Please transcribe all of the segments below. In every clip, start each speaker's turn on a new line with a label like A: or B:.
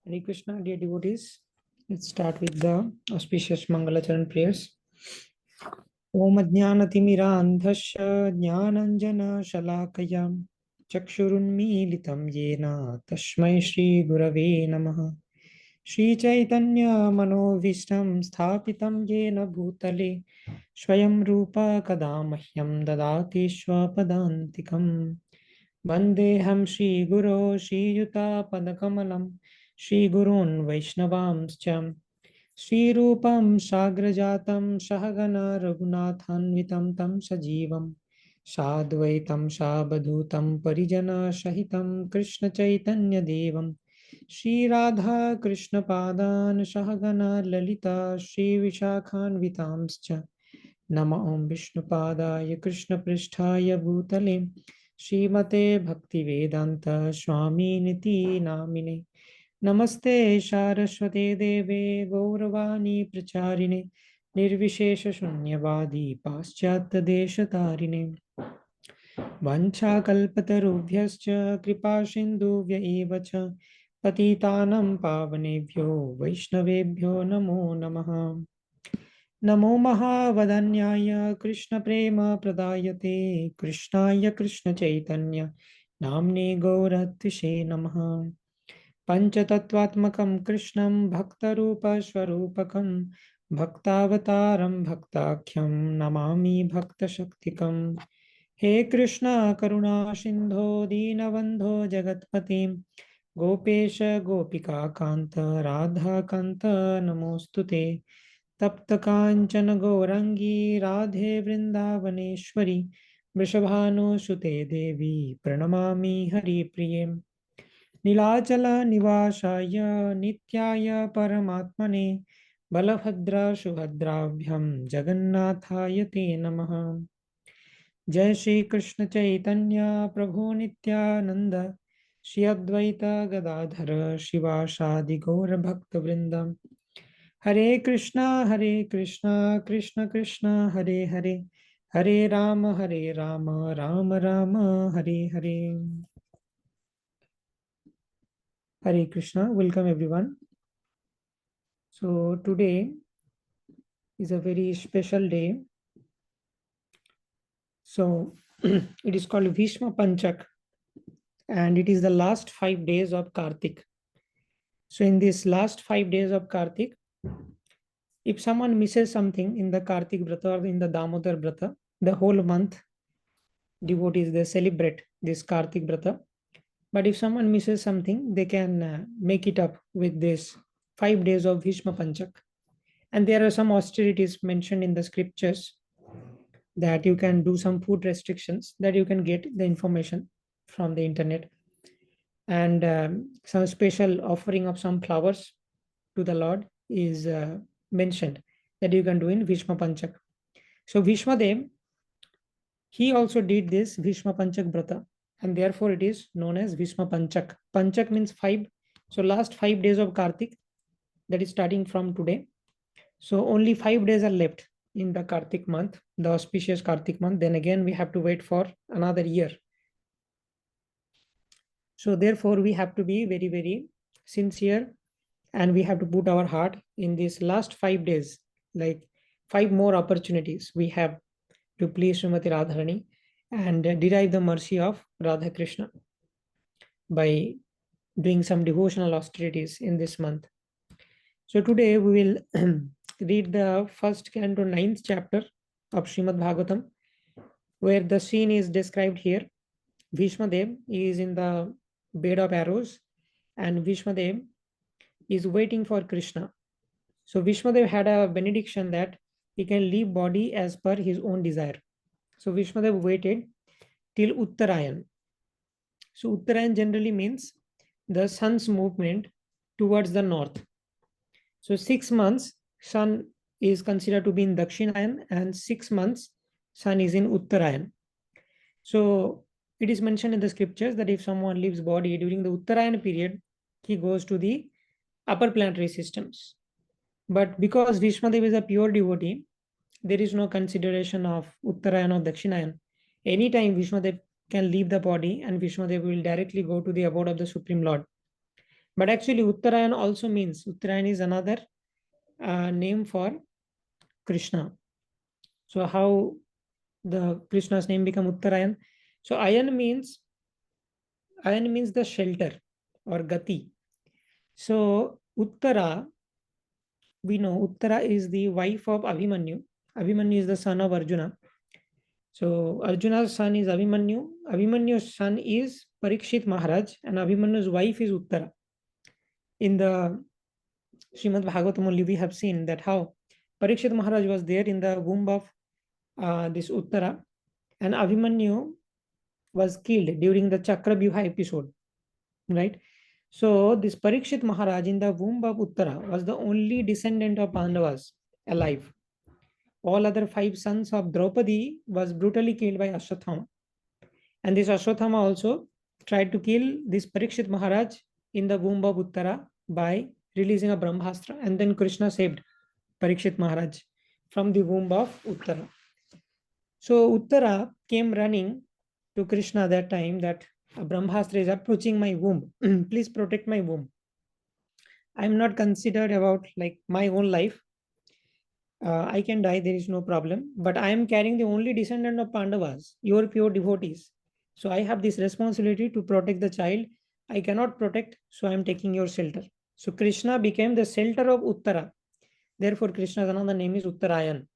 A: Hare Krishna, dear devotees. Let's start with the auspicious Mangalacharan prayers. Om Ajnanatimiraandhasya Jnananjana Shalakaya Chakshurunmilitam Yena Tasmai Shri Gurave Namaha Shri Chaitanya Manovistam Sthapitam Yena Bhutale Swayam Rupa Kadamahyam Dadati Swapadantikam Vandeham Shri Guru Shri Yuta Padakamalam Shri Gurun Vaishnavamscha Shri Rupam Sagrajatam Sahagana Raghunathanvitam Tam Sajivam Sadvaitam Sabadhutam Parijana Sahitam Krishna Chaitanya Devam Shri Radha Krishna Padan Sahagana Lalita Shri Vishakhanvitamscha Nama Om Vishnu Padaya Krishna Pristhaya Bhutale Srimate Bhakti Vedanta Swami Niti Namine Namaste Saraswate Deve Gauravani Pracharine Nirvishesha Shunyavadi Paschatya Deshatarine Vancha Kalpatarubhyascha Kripa Sindhuvya Eva cha Patitanam Pavanebhyo Vaishnavebhyo Namo Namaha Namo Mahavadanyaya Krishna Prema Pradayate Krishnaya Krishna Chaitanya Namne Gauratvishe Namaha Panchatattvatmakam Krishnam Bhaktarupa Swarupakam Bhaktavataram Bhaktakhyam Namami Bhakta Shaktikam He Krishna Karuna Sindho Dinabandho Jagatpati Gopesha Gopika Kanta Radha Kanta Namostute Tapta Kanchana Gaurangi Radhe Vrindavaneshwari Vrishabhanu Sute Devi Pranamami Hari Priyam Nilachala Nivashaya Nityaya Paramatmane Balabhadra Subhadrabhyam Jagannathaya Te Namaha Jai Shri Krishna Chaitanya Prabhu Nityananda Shri Advaita Gadadhara Shivasadi Gaura Bhakta Vrindam Hare Krishna Krishna Krishna Hare Hare Hare Rama Rama Rama Hare Hare Hare Krishna. Welcome everyone. So today is a very special day. So it is called Bhishma Panchak and it is the last 5 days of Kartik. So in this last 5 days of Kartik, if someone misses something in the Kartik Vrata or in the Damodar Vrata, the whole month devotees they celebrate this Kartik Vrata. But if someone misses something, they can make it up with this 5 days of Bhishma Panchak. And there are some austerities mentioned in the scriptures that you can do some food restrictions, that you can get the information from the internet. And some special offering of some flowers to the Lord is mentioned that you can do in Bhishma Panchak. So Bhismadeva, he also did this Bhishma Panchak Vrata, and therefore it is known as Bhishma Panchak. Panchak means 5. So last 5 days of Kartik, that is starting from today. So only 5 days are left in the Kartik month, the auspicious Kartik month. Then again, we have to wait for another year. So therefore, we have to be very, very sincere and we have to put our heart in these last 5 days, like 5 more opportunities we have to please Srimati Radharani and derive the mercy of Radha Krishna by doing some devotional austerities in this month. So today we will read the first canto 9th chapter of Srimad Bhagavatam, where the scene is described here. Bhismadeva is in the bed of arrows and Bhismadeva is waiting for Krishna. So Bhismadeva had a benediction that he can leave body as per his own desire. So Bhismadeva waited till Uttarayan. So Uttarayan generally means the sun's movement towards the north. So 6 months sun is considered to be in Dakshinayan and 6 months sun is in Uttarayan. So it is mentioned in the scriptures that if someone leaves body during the Uttarayan period, he goes to the upper planetary systems. But because Bhismadeva is a pure devotee, there is no consideration of Uttarayan or Dakshinayan. Anytime Bhismadeva can leave the body and Bhismadeva will directly go to the abode of the Supreme Lord. But actually, Uttarayan also means, Uttarayan is another name for Krishna. So how the Krishna's name become Uttarayan? So Ayan means the shelter or gati. So Uttara, we know Uttara is the wife of Abhimanyu. Abhimanyu is the son of Arjuna. So Arjuna's son is Abhimanyu. Abhimanyu's son is Parikshit Maharaj, and Abhimanyu's wife is Uttara. In the Srimad Bhagavatam only we have seen that how Parikshit Maharaj was there in the womb of this Uttara, and Abhimanyu was killed during the Chakravyuha episode, right? So this Parikshit Maharaj in the womb of Uttara was the only descendant of Pandavas alive. All other 5 sons of Draupadi was brutally killed by Ashwathama. And this Ashwathama also tried to kill this Parikshit Maharaj in the womb of Uttara by releasing a Brahmastra. And then Krishna saved Parikshit Maharaj from the womb of Uttara. So Uttara came running to Krishna that time that a Brahmastra is approaching my womb. Please protect my womb. I'm not considered about like my own life. I can die, there is no problem. But I am carrying the only descendant of Pandavas, your pure devotees. So I have this responsibility to protect the child. I cannot protect, so I am taking your shelter. So Krishna became the shelter of Uttara. Therefore, Krishna's another name is Uttarayan.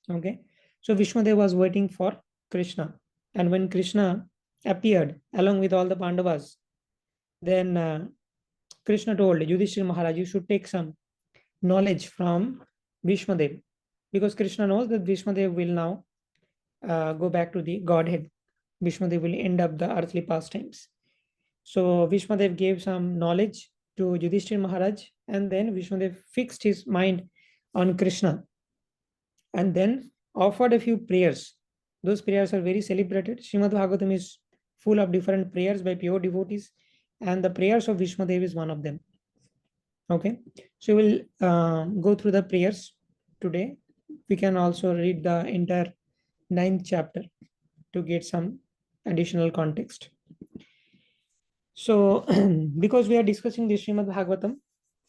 A: Okay. So Bhismadeva was waiting for Krishna. And when Krishna appeared along with all the Pandavas, then Krishna told Yudhishthira Maharaj, you should take some knowledge from Bhismadeva, because Krishna knows that Bhismadeva will now go back to the Godhead. Bhismadeva will end up the earthly pastimes. So Bhismadeva gave some knowledge to Yudhishthira Maharaj, and then Bhismadeva fixed his mind on Krishna and then offered a few prayers. Those prayers are very celebrated. Srimad Bhagavatam is full of different prayers by pure devotees, and the prayers of Bhismadeva is one of them. Okay, so we'll go through the prayers today. We can also read the entire 9th chapter to get some additional context. So because we are discussing the Srimad Bhagavatam,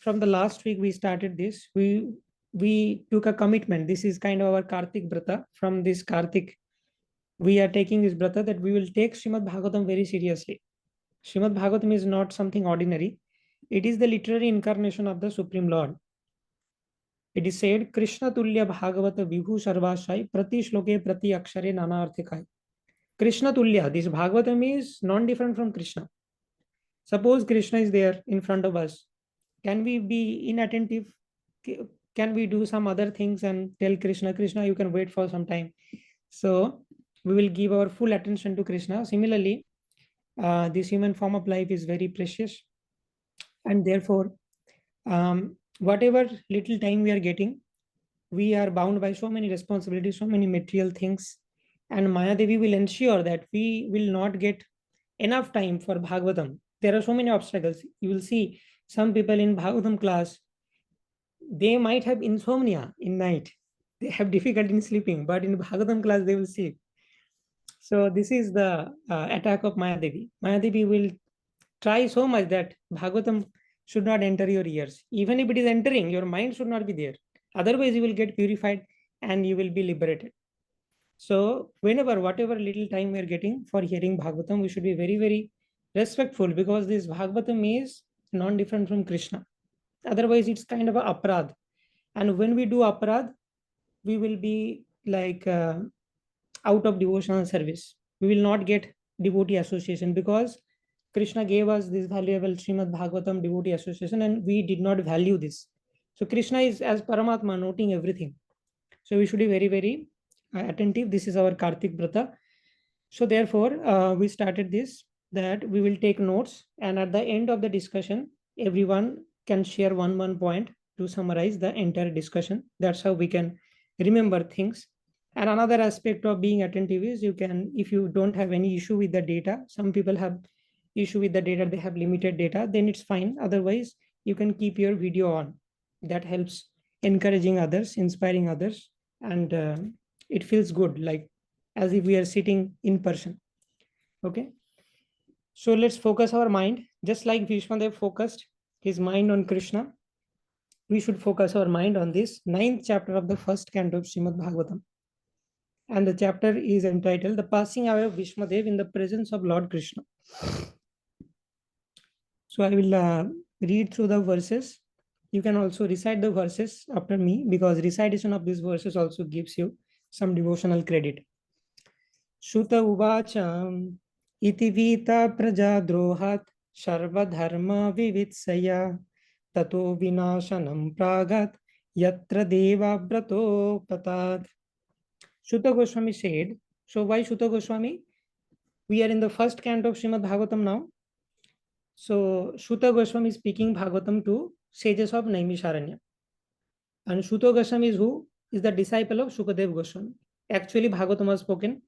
A: from the last week we started this, we took a commitment. This is kind of our Kartik Brata. From this Kartik, we are taking this Brata that we will take Srimad Bhagavatam very seriously. Srimad Bhagavatam is not something ordinary. It is the literary incarnation of the Supreme Lord. It is said, Krishna Tulya Bhagavata Vibhu Sarvashai Prati Shloke Prati Akshare Nana Arthikai. Krishna Tulya, this Bhagavatam is non-different from Krishna. Suppose Krishna is there in front of us. Can we be inattentive? Can we do some other things and tell Krishna, Krishna, you can wait for some time? So we will give our full attention to Krishna. Similarly, this human form of life is very precious. And therefore, whatever little time we are getting, we are bound by so many responsibilities, so many material things. And Mayadevi will ensure that we will not get enough time for Bhagavatam. There are so many obstacles. You will see some people in Bhagavatam class, they might have insomnia in night. They have difficulty in sleeping, but in Bhagavatam class, they will sleep. So this is the attack of Mayadevi. Mayadevi will try so much that Bhagavatam should not enter your ears. Even if it is entering, your mind should not be there. Otherwise, you will get purified and you will be liberated. So whenever, whatever little time we are getting for hearing Bhagavatam, we should be very, very respectful, because this Bhagavatam is non-different from Krishna. Otherwise, it's kind of an aparad. And when we do aparad, we will be like out of devotional service. We will not get devotee association, because Krishna gave us this valuable Srimad Bhagavatam devotee association, and we did not value this. So Krishna is as Paramatma, noting everything. So we should be very, very attentive. This is our Kartik Brata. So therefore, we started this, that we will take notes, and at the end of the discussion, everyone can share one point to summarize the entire discussion. That's how we can remember things. And another aspect of being attentive is, you can, if you don't have any issue with the data, some people have issue with the data, they have limited data, then it's fine. Otherwise, you can keep your video on. That helps encouraging others, inspiring others, and it feels good, like as if we are sitting in person. Okay. So let's focus our mind, just like Bhismadeva focused his mind on Krishna, we should focus our mind on this 9th chapter of the first canto of Srimad Bhagavatam. And the chapter is entitled The Passing Away of Bhismadeva in the Presence of Lord Krishna. So I will read through the verses. You can also recite the verses after me, because recitation of these verses also gives you some devotional credit. Shuta uvacha iti vita prajadrohat sarvadharma vivitsaya tato vinashanam pragat yatra deva brato patat. Shuta Goswami said, so why Shuta Goswami? We are in the first canto of Srimad Bhagavatam now. So Shuta Goswami is speaking Bhagavatam to sages of Naimisharanya. And Shuta Goswami is who? Is the disciple of Shukadev Goswami. Actually, Bhagavatam was spoken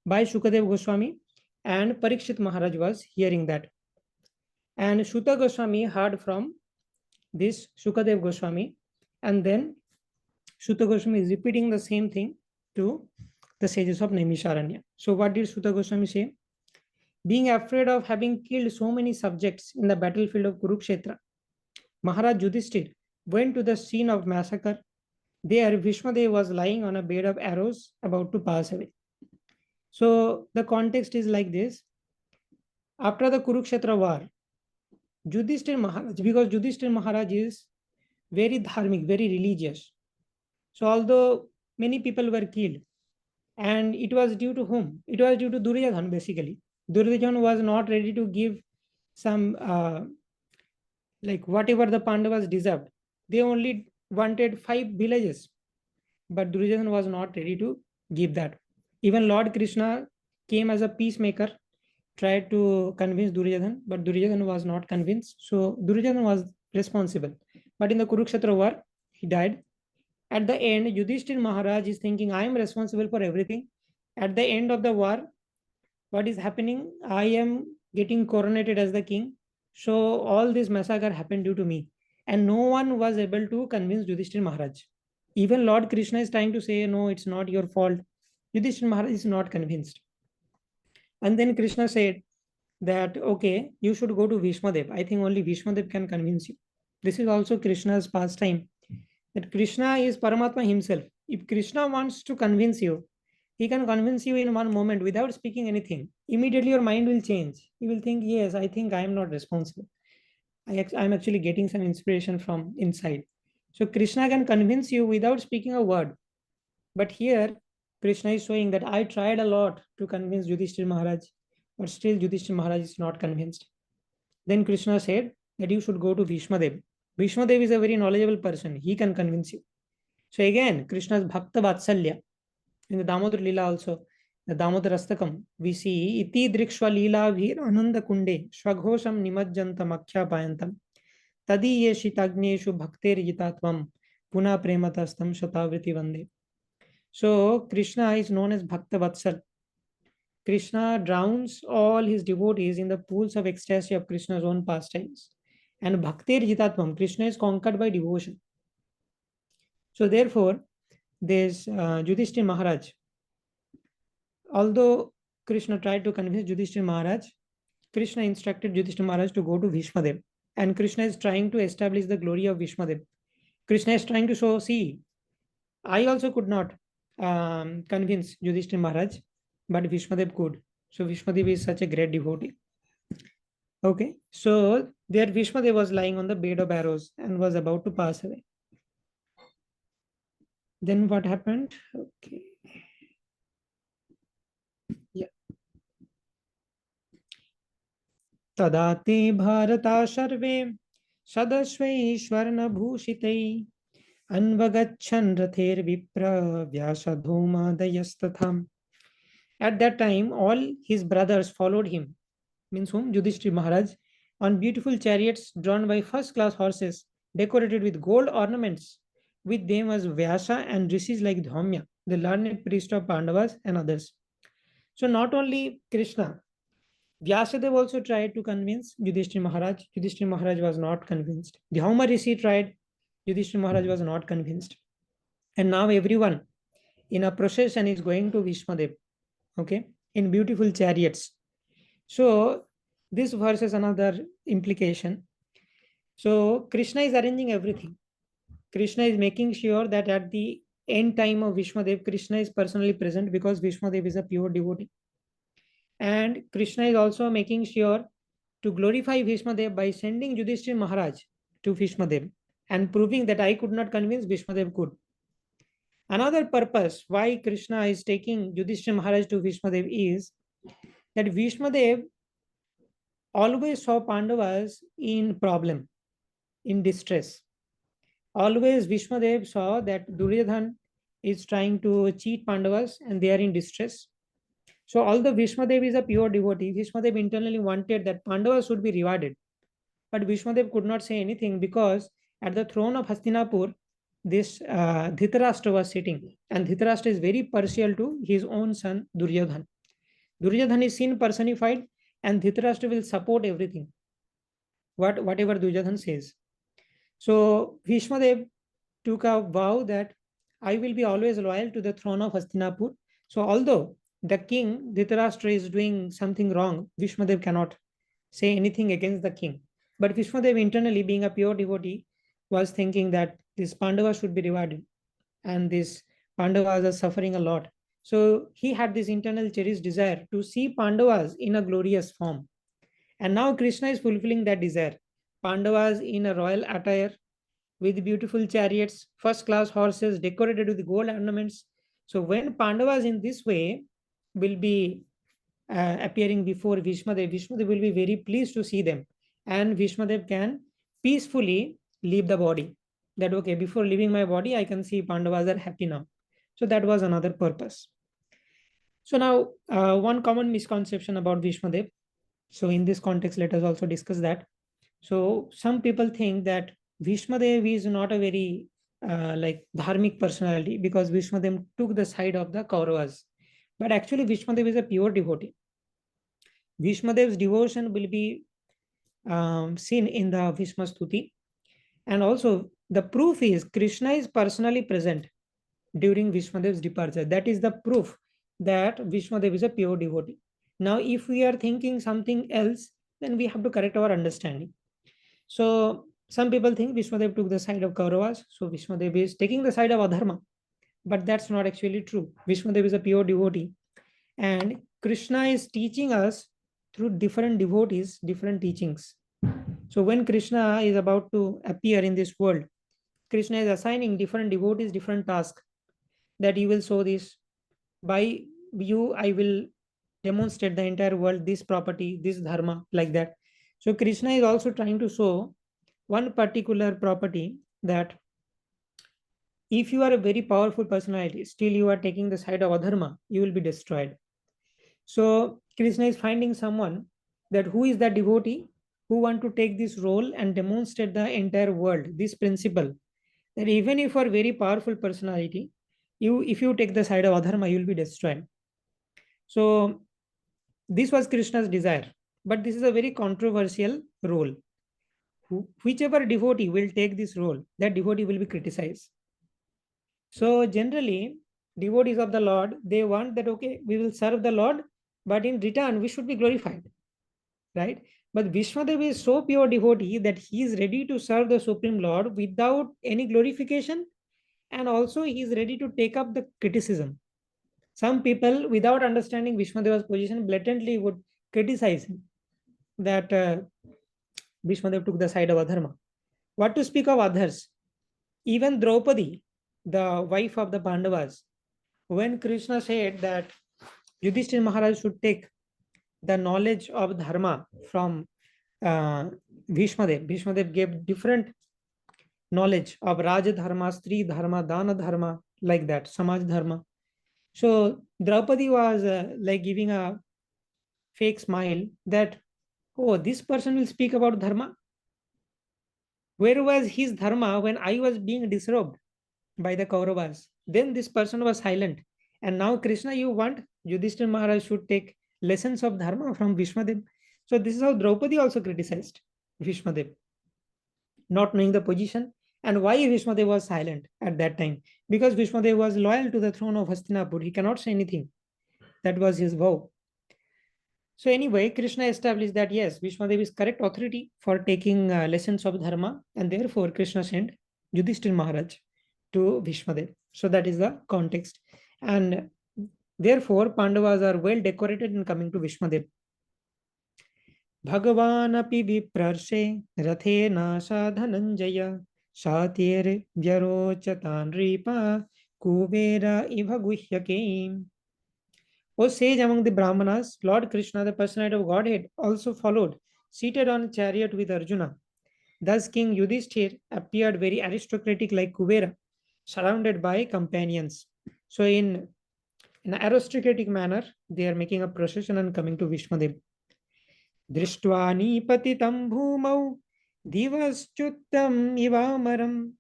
A: by Shukadev Goswami, and Parikshit Maharaj was hearing that. And Shuta Goswami heard from this Shukadev Goswami, and then Shuta Goswami is repeating the same thing to the sages of Naimisharanya. So what did Shuta Goswami say? Being afraid of having killed so many subjects in the battlefield of Kurukshetra, Maharaj Yudhishthir went to the scene of massacre. There, Bhismadeva was lying on a bed of arrows about to pass away. So the context is like this. After the Kurukshetra war, Yudhishthir Maharaj, because Yudhishthir Maharaj is very dharmic, very religious. So although many people were killed, and it was due to whom? It was due to Duryodhana basically. Duryodhana was not ready to give some like whatever the Pandavas deserved. They only wanted 5 villages, but Duryodhana was not ready to give that. Even Lord Krishna came as a peacemaker, tried to convince Duryodhana, but Duryodhana was not convinced. So Duryodhana was responsible. But in the Kurukshetra war, he died. At the end, Yudhishthir Maharaj is thinking, I am responsible for everything. At the end of the war, what is happening? I am getting coronated as the king. So all this massacre happened due to me. And no one was able to convince Yudhishthir Maharaj. Even Lord Krishna is trying to say, no, it's not your fault. Yudhishthir Maharaj is not convinced. And then Krishna said that, okay, you should go to Bhismadeva. I think only Bhismadeva can convince you. This is also Krishna's pastime. That Krishna is Paramatma himself. If Krishna wants to convince you, he can convince you in one moment without speaking anything. Immediately your mind will change. You will think, yes, I think I am not responsible. I am actually getting some inspiration from inside. So Krishna can convince you without speaking a word. But here, Krishna is showing that I tried a lot to convince Yudhishthir Maharaj, but still Yudhishthir Maharaj is not convinced. Then Krishna said that you should go to Bhismadeva. Bhismadeva is a very knowledgeable person. He can convince you. So again, Krishna's Bhakta Vatsalya. In the Damodar Leela also, the Damodar Astakam, we see Iti Drikshva Leela Vir Ananda Kunde Shvaghosham Nimajjantam Akhya Payantam Tadi Yeshitagneshu Bhakter Yitatvam Puna Prematastam Shatavriti Vande. So Krishna is known as Bhakta Vatsal. Krishna drowns all his devotees in the pools of ecstasy of Krishna's own pastimes. And Bhaktir Jitatvam, Krishna is conquered by devotion. So therefore, this Yudhishthir Maharaj, although Krishna tried to convince Yudhishthir Maharaj, Krishna instructed Yudhishthir Maharaj to go to Bhismadeva. And Krishna is trying to establish the glory of Bhismadeva. Krishna is trying to show, see, I also could not convince Yudhishthir Maharaj, but Bhismadeva could. So Bhismadeva is such a great devotee. Okay, so there Bhismadeva was lying on the bed of arrows and was about to pass away. Then what happened? Okay. Yeah. Tadate bharata sarve sadasvai swarna bhushitei anvagachan rather vipra vyasadhoma dayastatham. At that time, all his brothers followed him, means whom? Yudhishthir Maharaj, on beautiful chariots drawn by first-class horses, decorated with gold ornaments. With them was Vyasa and rishis like Dhaumya, the learned priest of Pandavas and others. So not only Krishna, Vyasadeva also tried to convince Yudhishthir Maharaj. Yudhishthir Maharaj was not convinced. Dhauma Rishi tried. Yudhishthir Maharaj was not convinced. And now everyone in a procession is going to Bhismadeva, okay, in beautiful chariots. So this verse is another implication. So Krishna is arranging everything. Krishna is making sure that at the end time of Bhismadev, Krishna is personally present because Bhismadev is a pure devotee. And Krishna is also making sure to glorify Bhismadev by sending Yudhishthira Maharaj to Bhismadev and proving that I could not convince Bhismadev could. Another purpose why Krishna is taking Yudhishthira Maharaj to Bhismadev is that Bhismadev always saw Pandavas in problem, in distress. Always Bhismadev saw that Duryodhan is trying to cheat Pandavas and they are in distress. So although Bhismadev is a pure devotee, Bhismadev internally wanted that Pandavas should be rewarded. But Bhismadev could not say anything because at the throne of Hastinapur, this Dhritarashtra was sitting. And Dhritarashtra is very partial to his own son Duryodhan. Duryodhan is sin personified and Dhritarashtra will support everything, whatever Duryodhan says. So Bhismadev took a vow that I will be always loyal to the throne of Hastinapur. So although the king Dhritarashtra is doing something wrong, Bhismadev cannot say anything against the king. But Bhismadev internally, being a pure devotee, was thinking that this Pandava should be rewarded and this Pandavas are suffering a lot. So he had this internal cherished desire to see Pandavas in a glorious form. And now Krishna is fulfilling that desire. Pandavas in a royal attire with beautiful chariots, first class horses decorated with gold ornaments. So when Pandavas in this way will be appearing before Bhismadev, Bhismadev will be very pleased to see them. And Bhismadev can peacefully leave the body. That okay, before leaving my body, I can see Pandavas are happy now. So that was another purpose. So now one common misconception about Bhismadev. So in this context, let us also discuss that. So some people think that Bhismadev is not a very like dharmic personality because Bhismadev took the side of the Kauravas. But actually Bhismadev is a pure devotee. Bhismadev's devotion will be seen in the Bhisma Stuti. And also the proof is Krishna is personally present during Bhismadev's departure. That is the proof that Bhismadev is a pure devotee. Now, if we are thinking something else, then we have to correct our understanding. So some people think Bhismadev took the side of Kauravas, so Bhismadev is taking the side of Adharma. But that's not actually true. Bhismadev is a pure devotee. And Krishna is teaching us through different devotees, different teachings. So when Krishna is about to appear in this world, Krishna is assigning different devotees different tasks, that you will show this. By you, I will demonstrate the entire world, this property, this dharma, like that. So Krishna is also trying to show one particular property, that if you are a very powerful personality, still you are taking the side of adharma, you will be destroyed. So Krishna is finding someone, that who is that devotee who want to take this role and demonstrate the entire world, this principle, that even if you are very powerful personality, if you take the side of adharma, you will be destroyed. So this was Krishna's desire, but this is a very controversial role. Whichever devotee will take this role, that devotee will be criticized. So generally, devotees of the Lord, they want that, okay, we will serve the Lord, but in return, we should be glorified, right? But Bhismadev is so pure devotee that he is ready to serve the Supreme Lord without any glorification, and also he is ready to take up the criticism. Some people, without understanding Bhismadeva's position, blatantly would criticize him, that Bhismadev took the side of Adharma. What to speak of others? Even Draupadi, the wife of the Pandavas, when Krishna said that Yudhishthira Maharaj should take the knowledge of dharma from Bhismadev, Bhismadev gave different knowledge of Raja Dharma, Stri Dharma, Dana Dharma, like that, Samaj Dharma. So Draupadi was like giving a fake smile that, oh, this person will speak about dharma. Where was his dharma when I was being disrobed by the Kauravas? Then this person was silent. And now Krishna, you want Yudhishthira Maharaj should take lessons of dharma from Bhismadev. So this is how Draupadi also criticized Bhismadev, not knowing the position. And why Bhismadev was silent at that time? Because Bhismadev was loyal to the throne of Hastinapur. He cannot say anything. That was his vow. So anyway, Krishna established that yes, Bhismadeva is correct authority for taking lessons of dharma, and therefore Krishna sent Yudhishthir Maharaj to Bhismadeva. So that is the context. And therefore, Pandavas are well decorated in coming to Bhismadeva. Bhagavan api viprarse rathena sadhananjaya satir vyarochatan ripa kubera ivaguhyake. O sage among the Brahmanas, Lord Krishna, the personality of Godhead, also followed, seated on a chariot with Arjuna. Thus, King Yudhishthir appeared very aristocratic like Kubera, surrounded by companions. So, in an aristocratic manner, they are making a procession and coming to Vishmadev. Drishtva nipatitam bhumau divaschutam ivamaram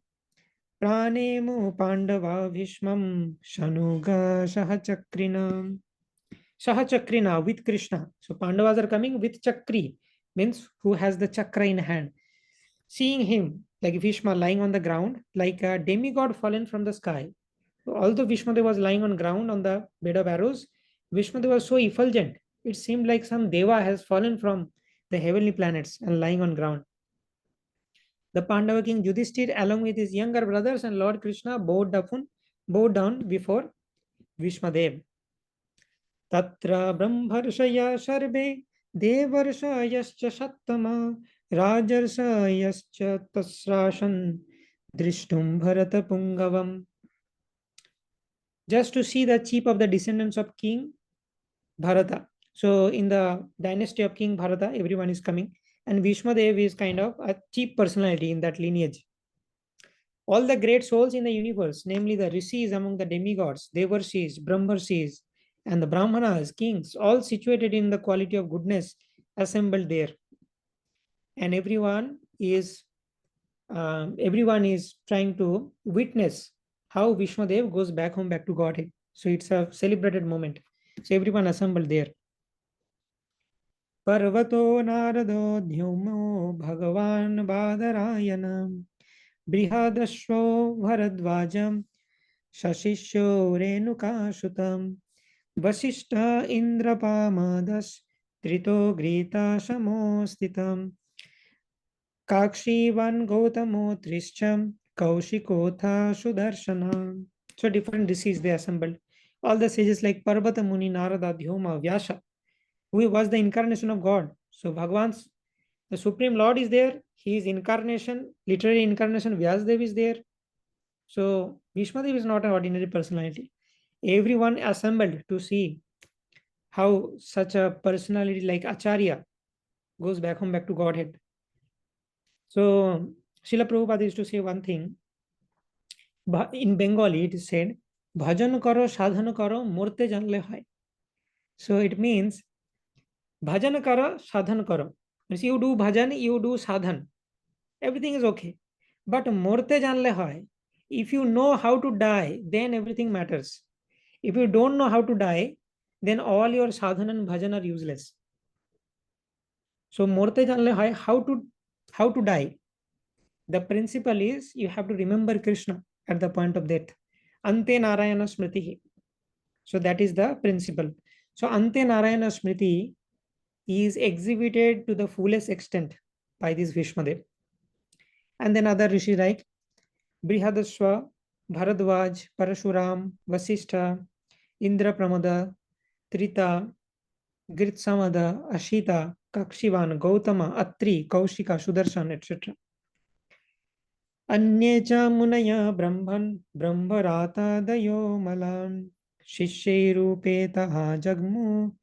A: pranemu pandava bhishmam shanuga sahachakrina. Sahachakrina with Krishna. So Pandavas are coming with Chakri, means who has the chakra in hand. Seeing him, like Bhishma lying on the ground, like a demigod fallen from the sky. So although Bhismadeva was lying on ground on the bed of arrows, Bhismadeva was so effulgent. It seemed like some deva has fallen from the heavenly planets and lying on ground. The Pandava king Yudhishthir, along with his younger brothers and Lord Krishna, bowed down before Bhishmadev. Tatra brahmarshaya sarve devarshayascha sattama rajarsayascha tasrashan drishtum bharata pungavam. Just to see the chief of the descendants of King Bharata. So in the dynasty of King Bharata, everyone is coming. And Bhishmadev is kind of a chief personality in that lineage. All the great souls in the universe, namely the rishis among the demigods, devarshis, brahmarshis, and the brahmanas, kings, all situated in the quality of goodness, assembled there. And everyone is trying to witness how Vishmadev goes back home, back to Godhead. So it's a celebrated moment. So everyone assembled there. Parvato narado dhyumo bhagavan badarayanam brihadashvo bharadvajam shashishyo renukashutam vasishta indrapamadas trito grita samostitam kakshivan gautamo trischam kaushikotha sudarshana. So different rishis they assembled. All the sages like Parvata Muni, Narada, Dhyoma, Vyasa, who was the incarnation of God. So Bhagavan's, the Supreme Lord is there. His incarnation, literary incarnation, Vyasadev is there. So Bhishmadev is not an ordinary personality. Everyone assembled to see how such a personality like Acharya goes back home, back to Godhead. So Srila Prabhupada used to say one thing. In Bengali, it is said, Bhajan karo, sadhana karo, murte janle hai. So it means, Bhajan karo, sadhana karo. Means you do bhajan, you do sadhan. Everything is okay. But murte janle hai. If you know how to die, then everything matters. If you don't know how to die, then all your sadhana and bhajan are useless. So murte janle hai, how to die. The principle is you have to remember Krishna at the point of death. Ante Narayana Smriti. So that is the principle. So Ante Narayana Smriti is exhibited to the fullest extent by this Bhishmadev. And then other rishi like Brihadaswa, Bharadvaj, Parashuram, Vasishtha, Indra Pramada, Trita, Gritsamada, Ashita, Kakshivan, Gautama, Atri, Kaushika, Sudarshan, etc. Anye cha munaya brahman brahmarata malam shishye rupetaha jagmu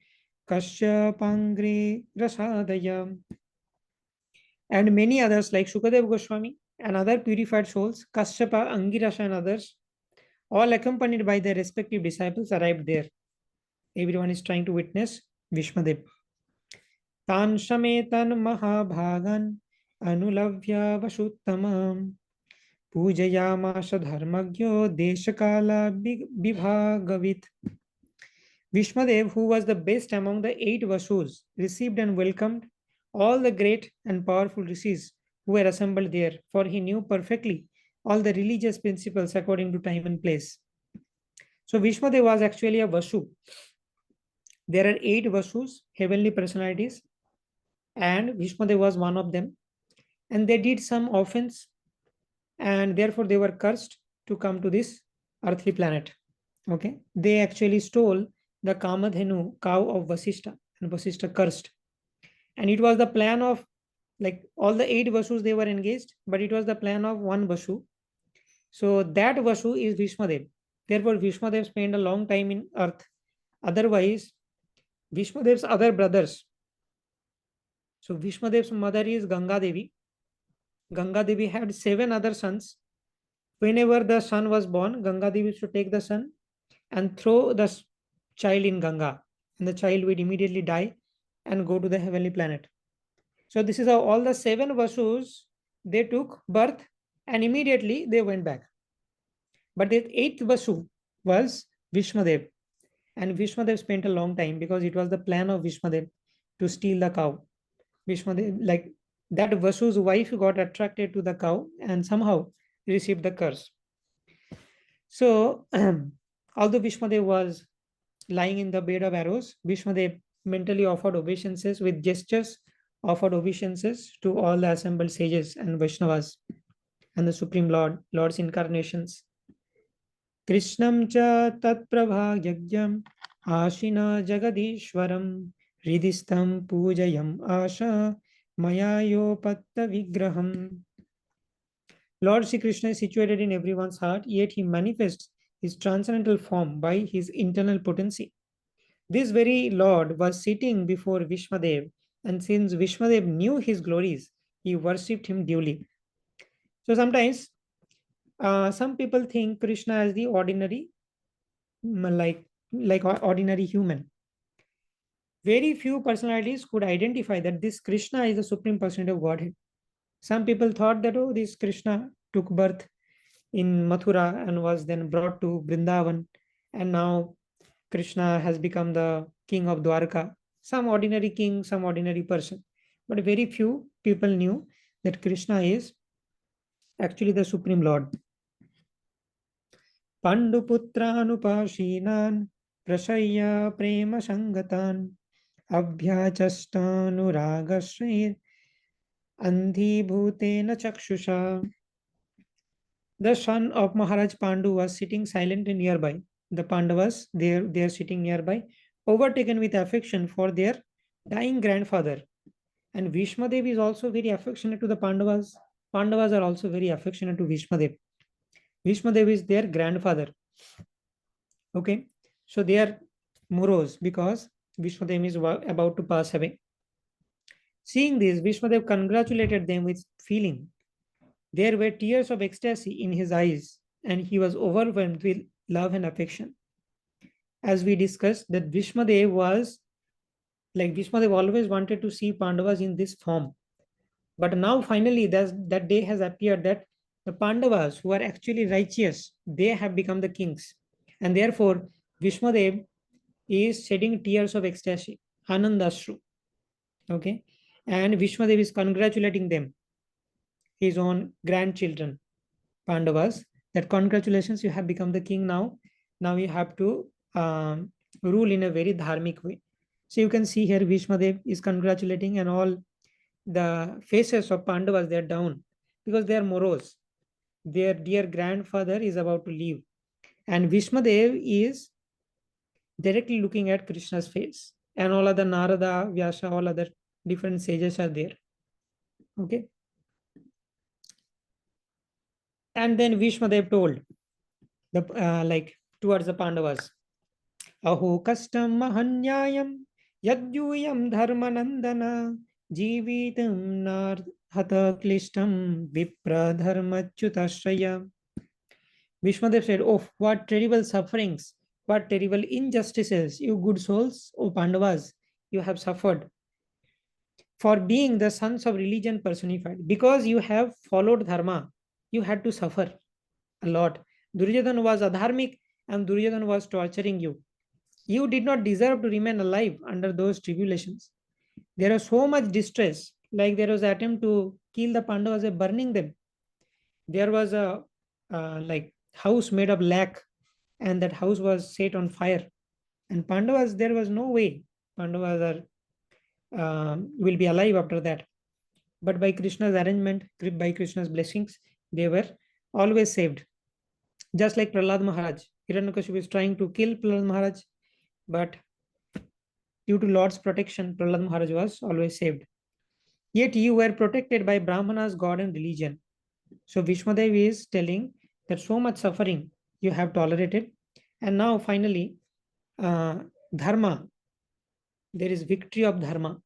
A: kashyapangri rasadaya. And many others like Shukadev Goswami and other purified souls, Kashyapa, Angirasa and others, all accompanied by their respective disciples, arrived there. Everyone is trying to witness Bhishmadev. Tan shametan mahabhagan anulavya vasuttamam Pujayamasha dharmagyo deshakala vibhagavit. Bhishmadev, who was the best among the 8 Vasus, received and welcomed all the great and powerful rishis who were assembled there, for he knew perfectly all the religious principles according to time and place. So Bhishmadev was actually a Vasu. There are 8 Vasus, heavenly personalities, and Bhismadeva was one of them. And they did some offense, and therefore they were cursed to come to this earthly planet. Okay, they actually stole the Kamadhenu cow of Vasishta, and Vasishta cursed. And it was the plan of, like, all the 8 Vasus they were engaged, but it was the plan of one Vasu. So that Vasu is Bhismadev. Therefore, Bhismadev spent a long time in earth. Otherwise, Bhismadev's other brothers. So Bhismadev's mother is Ganga Devi. Ganga Devi had 7 other sons. Whenever the son was born, Ganga Devi used to take the son and throw the child in Ganga, and the child would immediately die and go to the heavenly planet. So this is how all the 7 Vasus, they took birth and immediately they went back. But the 8th Vasu was Bhismadev, and Bhismadev spent a long time because it was the plan of Bhismadev to steal the cow. Bhismadev, like, that Vasu's wife got attracted to the cow and somehow received the curse. So although Bhismadev was lying in the bed of arrows, Bhismadev mentally offered obeisances with gestures, offered obeisances to all the assembled sages and Vaishnavas and the Supreme Lord, Lord's incarnations. Krishnam cha tatprabhagyam ashina jagadishwaram hridistam pujayam asha mayayopatta vigraham. Lord Sri Krishna is situated in everyone's heart, yet he manifests his transcendental form by his internal potency. This very Lord was sitting before Bhismadev, and since Bhismadev knew his glories, he worshipped him duly. So sometimes some people think Krishna as the ordinary, like ordinary human. Very few personalities could identify that this Krishna is the supreme personality of Godhead. Some people thought that, oh, this Krishna took birth in Mathura and was then brought to Vrindavan, and now Krishna has become the king of Dwarka. Some ordinary king, some ordinary person. But very few people knew that Krishna is actually the Supreme Lord. Panduputranupashinan prasaya prema sangatan abhyachastanuragashrir andhi bhutena chakshusha. The son of Maharaj Pandu was sitting silently nearby. The Pandavas, they are sitting nearby, overtaken with affection for their dying grandfather. And Bhishmadev is also very affectionate to the Pandavas. Pandavas are also very affectionate to Bhishmadev. Bhishmadev is their grandfather. Okay, so they are morose because Bhishmadev is about to pass away. Seeing this, Bhishmadev congratulated them with feeling. There were tears of ecstasy in his eyes, and he was overwhelmed with love and affection. As we discussed, that Bhishmadev was like, Bhishmadev always wanted to see Pandavas in this form. But now finally that day has appeared that the Pandavas, who are actually righteous, they have become the kings. And therefore, Bhishmadev is shedding tears of ecstasy, Anandashru. Okay. And Bhishmadev is congratulating them, his own grandchildren, Pandavas, that congratulations, you have become the king now. Now you have to rule in a very dharmic way. So you can see here Bhishmadev is congratulating, and all the faces of Pandavas, they are down because they are morose. Their dear grandfather is about to leave. And Bhishmadev is directly looking at Krishna's face. And all other Narada, Vyasa, all other different sages are there. Okay. And then Bhishmadev told towards the Pandavas, Aho kastam mahanyayam yadyuyam dharmanandana jivitam narhata klishtam vipra dharmachyutashraya. Bhishmadev said, oh, what terrible sufferings, what terrible injustices, you good souls, O Pandavas, you have suffered for being the sons of religion personified. Because you have followed dharma, you had to suffer a lot. Duryodhana was adharmic and Duryodhana was torturing you. You did not deserve to remain alive under those tribulations. There was so much distress, like there was an attempt to kill the Pandavas by burning them. There was a house made of lac, and that house was set on fire. And Pandavas, there was no way Pandavas will be alive after that. But by Krishna's arrangement, by Krishna's blessings, they were always saved. Just like Prahlad Maharaj, Hiranyakashipu is trying to kill Prahlad Maharaj, but due to Lord's protection, Prahlad Maharaj was always saved. Yet you were protected by Brahmanas, God, and religion. So Bhismadeva is telling that so much suffering you have tolerated, and now finally, dharma, there is victory of dharma.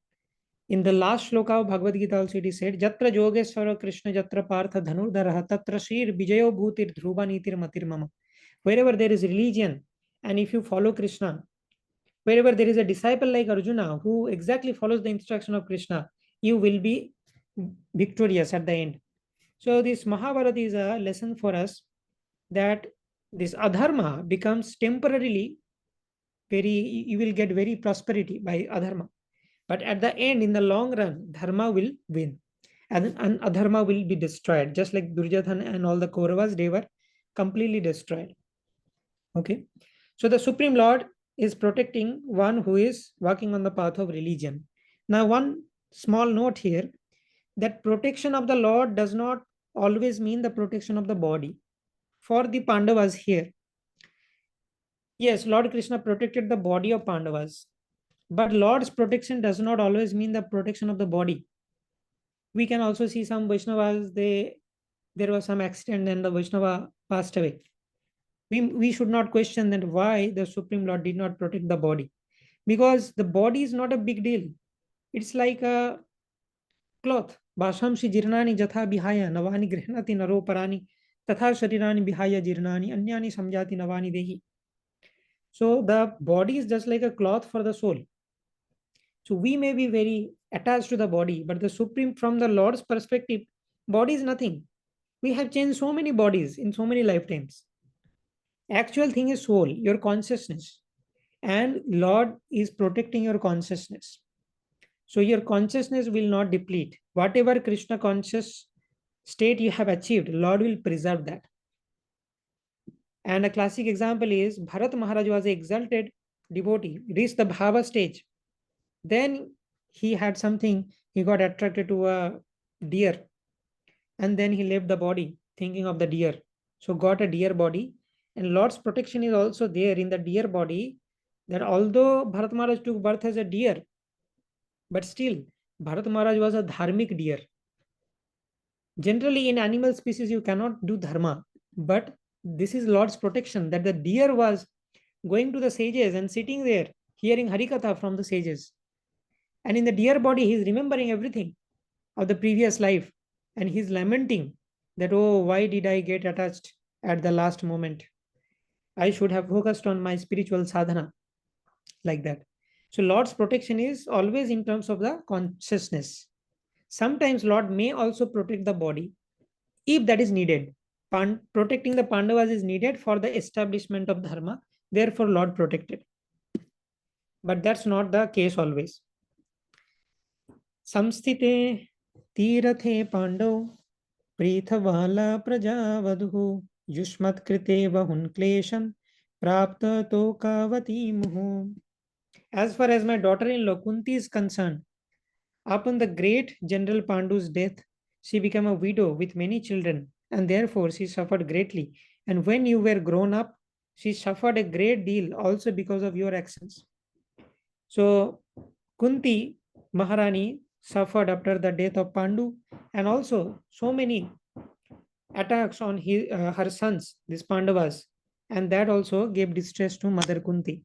A: In the last shloka of Bhagavad Gita also it is said, Jatra Yogeshwara Krishna Jatra Partha Dhanurdharaha Tatra Shir Vijayo Bhutir Dhruva Nitir Matir Mama. Wherever there is religion, and if you follow Krishna, wherever there is a disciple like Arjuna who exactly follows the instruction of Krishna, you will be victorious at the end. So this Mahabharata is a lesson for us that this adharma becomes temporarily you will get very prosperity by adharma. But at the end, in the long run, dharma will win. And adharma will be destroyed. Just like Duryodhana and all the Kauravas, they were completely destroyed. Okay. So the Supreme Lord is protecting one who is walking on the path of religion. Now, one small note here, that protection of the Lord does not always mean the protection of the body. For the Pandavas here, yes, Lord Krishna protected the body of Pandavas. But Lord's protection does not always mean the protection of the body. We can also see some Vaishnavas, there was some accident and the Vaishnava passed away. We should not question that why the Supreme Lord did not protect the body. Because the body is not a big deal. It's like a cloth. Bhashamshi jirnani jatha bihaya navani grihnati naro parani tatha sharirani bihaya jirnani anyani samjati navani dehi. So the body is just like a cloth for the soul. So we may be very attached to the body, but the Supreme, from the Lord's perspective, body is nothing. We have changed so many bodies in so many lifetimes. Actual thing is soul, your consciousness. And Lord is protecting your consciousness. So your consciousness will not deplete. Whatever Krishna conscious state you have achieved, Lord will preserve that. And a classic example is Bharat Maharaj was an exalted devotee, reached the Bhava stage. Then he had something, he got attracted to a deer, and then he left the body thinking of the deer. So got a deer body, and Lord's protection is also there in the deer body, that although Bharat Maharaj took birth as a deer, but still Bharat Maharaj was a dharmic deer. Generally in animal species you cannot do dharma, but this is Lord's protection, that the deer was going to the sages and sitting there hearing Harikatha from the sages. And in the deer body, he is remembering everything of the previous life. And he is lamenting that, oh, why did I get attached at the last moment? I should have focused on my spiritual sadhana, like that. So Lord's protection is always in terms of the consciousness. Sometimes Lord may also protect the body if that is needed. Protecting the Pandavas is needed for the establishment of dharma. Therefore, Lord protected. But that's not the case always. संस्थिते तीरथे Pandav प्रीथवाला प्रजावधु युष्मत्कृते बहुन क्लेशन प्राप्त तोकावती मुहु. As far as my daughter-in-law Kunti is concerned, upon the great General Pandu's death, she became a widow with many children, and therefore she suffered greatly. And when you were grown up, she suffered a great deal also because of your actions. So Kunti Maharani suffered after the death of Pandu, and also so many attacks on her sons, these Pandavas, and that also gave distress to Mother Kunti.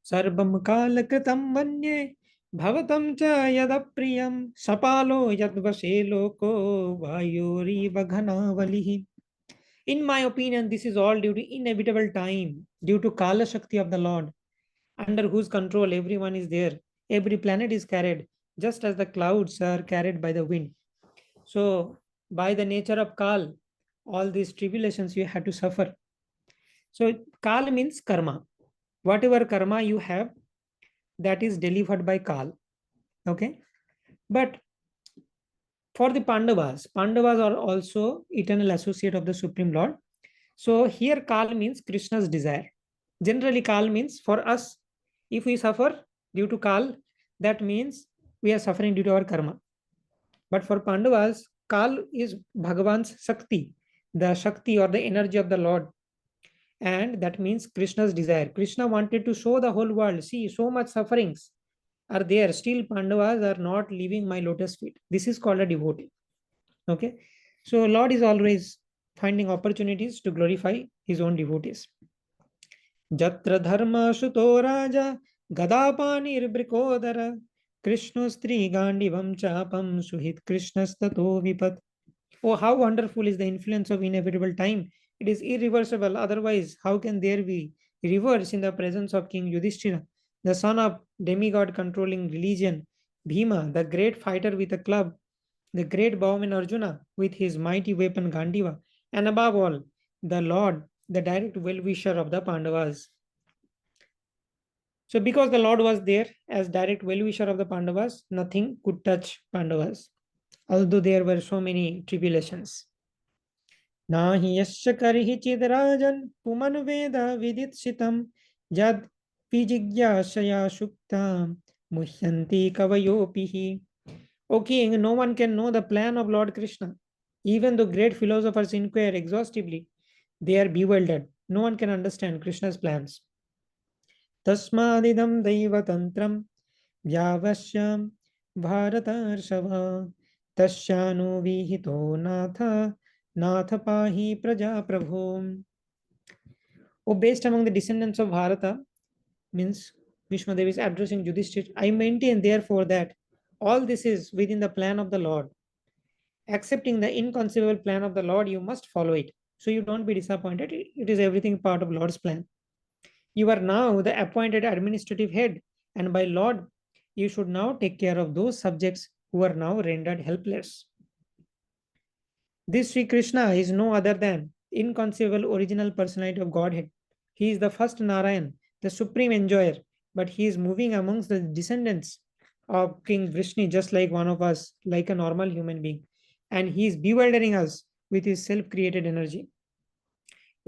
A: Sarvam kalakritam vanye bhavatam cha yadapriyam sapalo yadvase loko vayuri vaghanavalihi. In my opinion, this is all due to inevitable time, due to Kala Shakti of the Lord, under whose control everyone is there. Every planet is carried, just as the clouds are carried by the wind. So, by the nature of Kal, all these tribulations you have to suffer. So, Kal means karma. Whatever karma you have, that is delivered by Kal. Okay? But for the Pandavas are also eternal associate of the Supreme Lord. So, here Kal means Krishna's desire. Generally, Kal means for us, if we suffer due to Kal, that means we are suffering due to our karma. But for Pandavas, Kal is Bhagavan's Shakti, the Shakti or the energy of the Lord. And that means Krishna's desire. Krishna wanted to show the whole world, see, so much sufferings are there. Still, Pandavas are not leaving my lotus feet. This is called a devotee. Okay. So, Lord is always finding opportunities to glorify his own devotees. Jatra dharma shuto raja gadapanirbrikodara Krishna stri gandivam chapam suhit Krishnastato vipat. Oh, how wonderful is the influence of inevitable time. It is irreversible. Otherwise, how can there be reverse in the presence of King Yudhishthira, the son of demigod controlling religion, Bhima, the great fighter with a club, the great bowman Arjuna with his mighty weapon Gandiva, and above all, the Lord, the direct well-wisher of the Pandavas. So, because the Lord was there as direct well-wisher of the Pandavas, nothing could touch Pandavas, although there were so many tribulations. Nahi yasya karihi chidrajan puman veda viditsitam jad vijigyasaya shukta muhyanti kavayopihi. O king, no one can know the plan of Lord Krishna. Even though great philosophers inquire exhaustively, they are bewildered. No one can understand Krishna's plans. Tasmadidam daivatantram vyavasyam bharatarshava tasyanu vihito natha pahi praja prabhu. Oh, based among the descendants of Bharata, means Bhismadeva is addressing Yudhishthira. I maintain therefore that all this is within the plan of the Lord. Accepting the inconceivable plan of the Lord, you must follow it. So you don't be disappointed. It is everything part of Lord's plan. You are now the appointed administrative head, and by Lord, you should now take care of those subjects who are now rendered helpless. This Sri Krishna is no other than inconceivable original personality of Godhead. He is the first Narayan, the supreme enjoyer, but he is moving amongst the descendants of King Vrishni just like one of us, like a normal human being. And he is bewildering us with his self-created energy.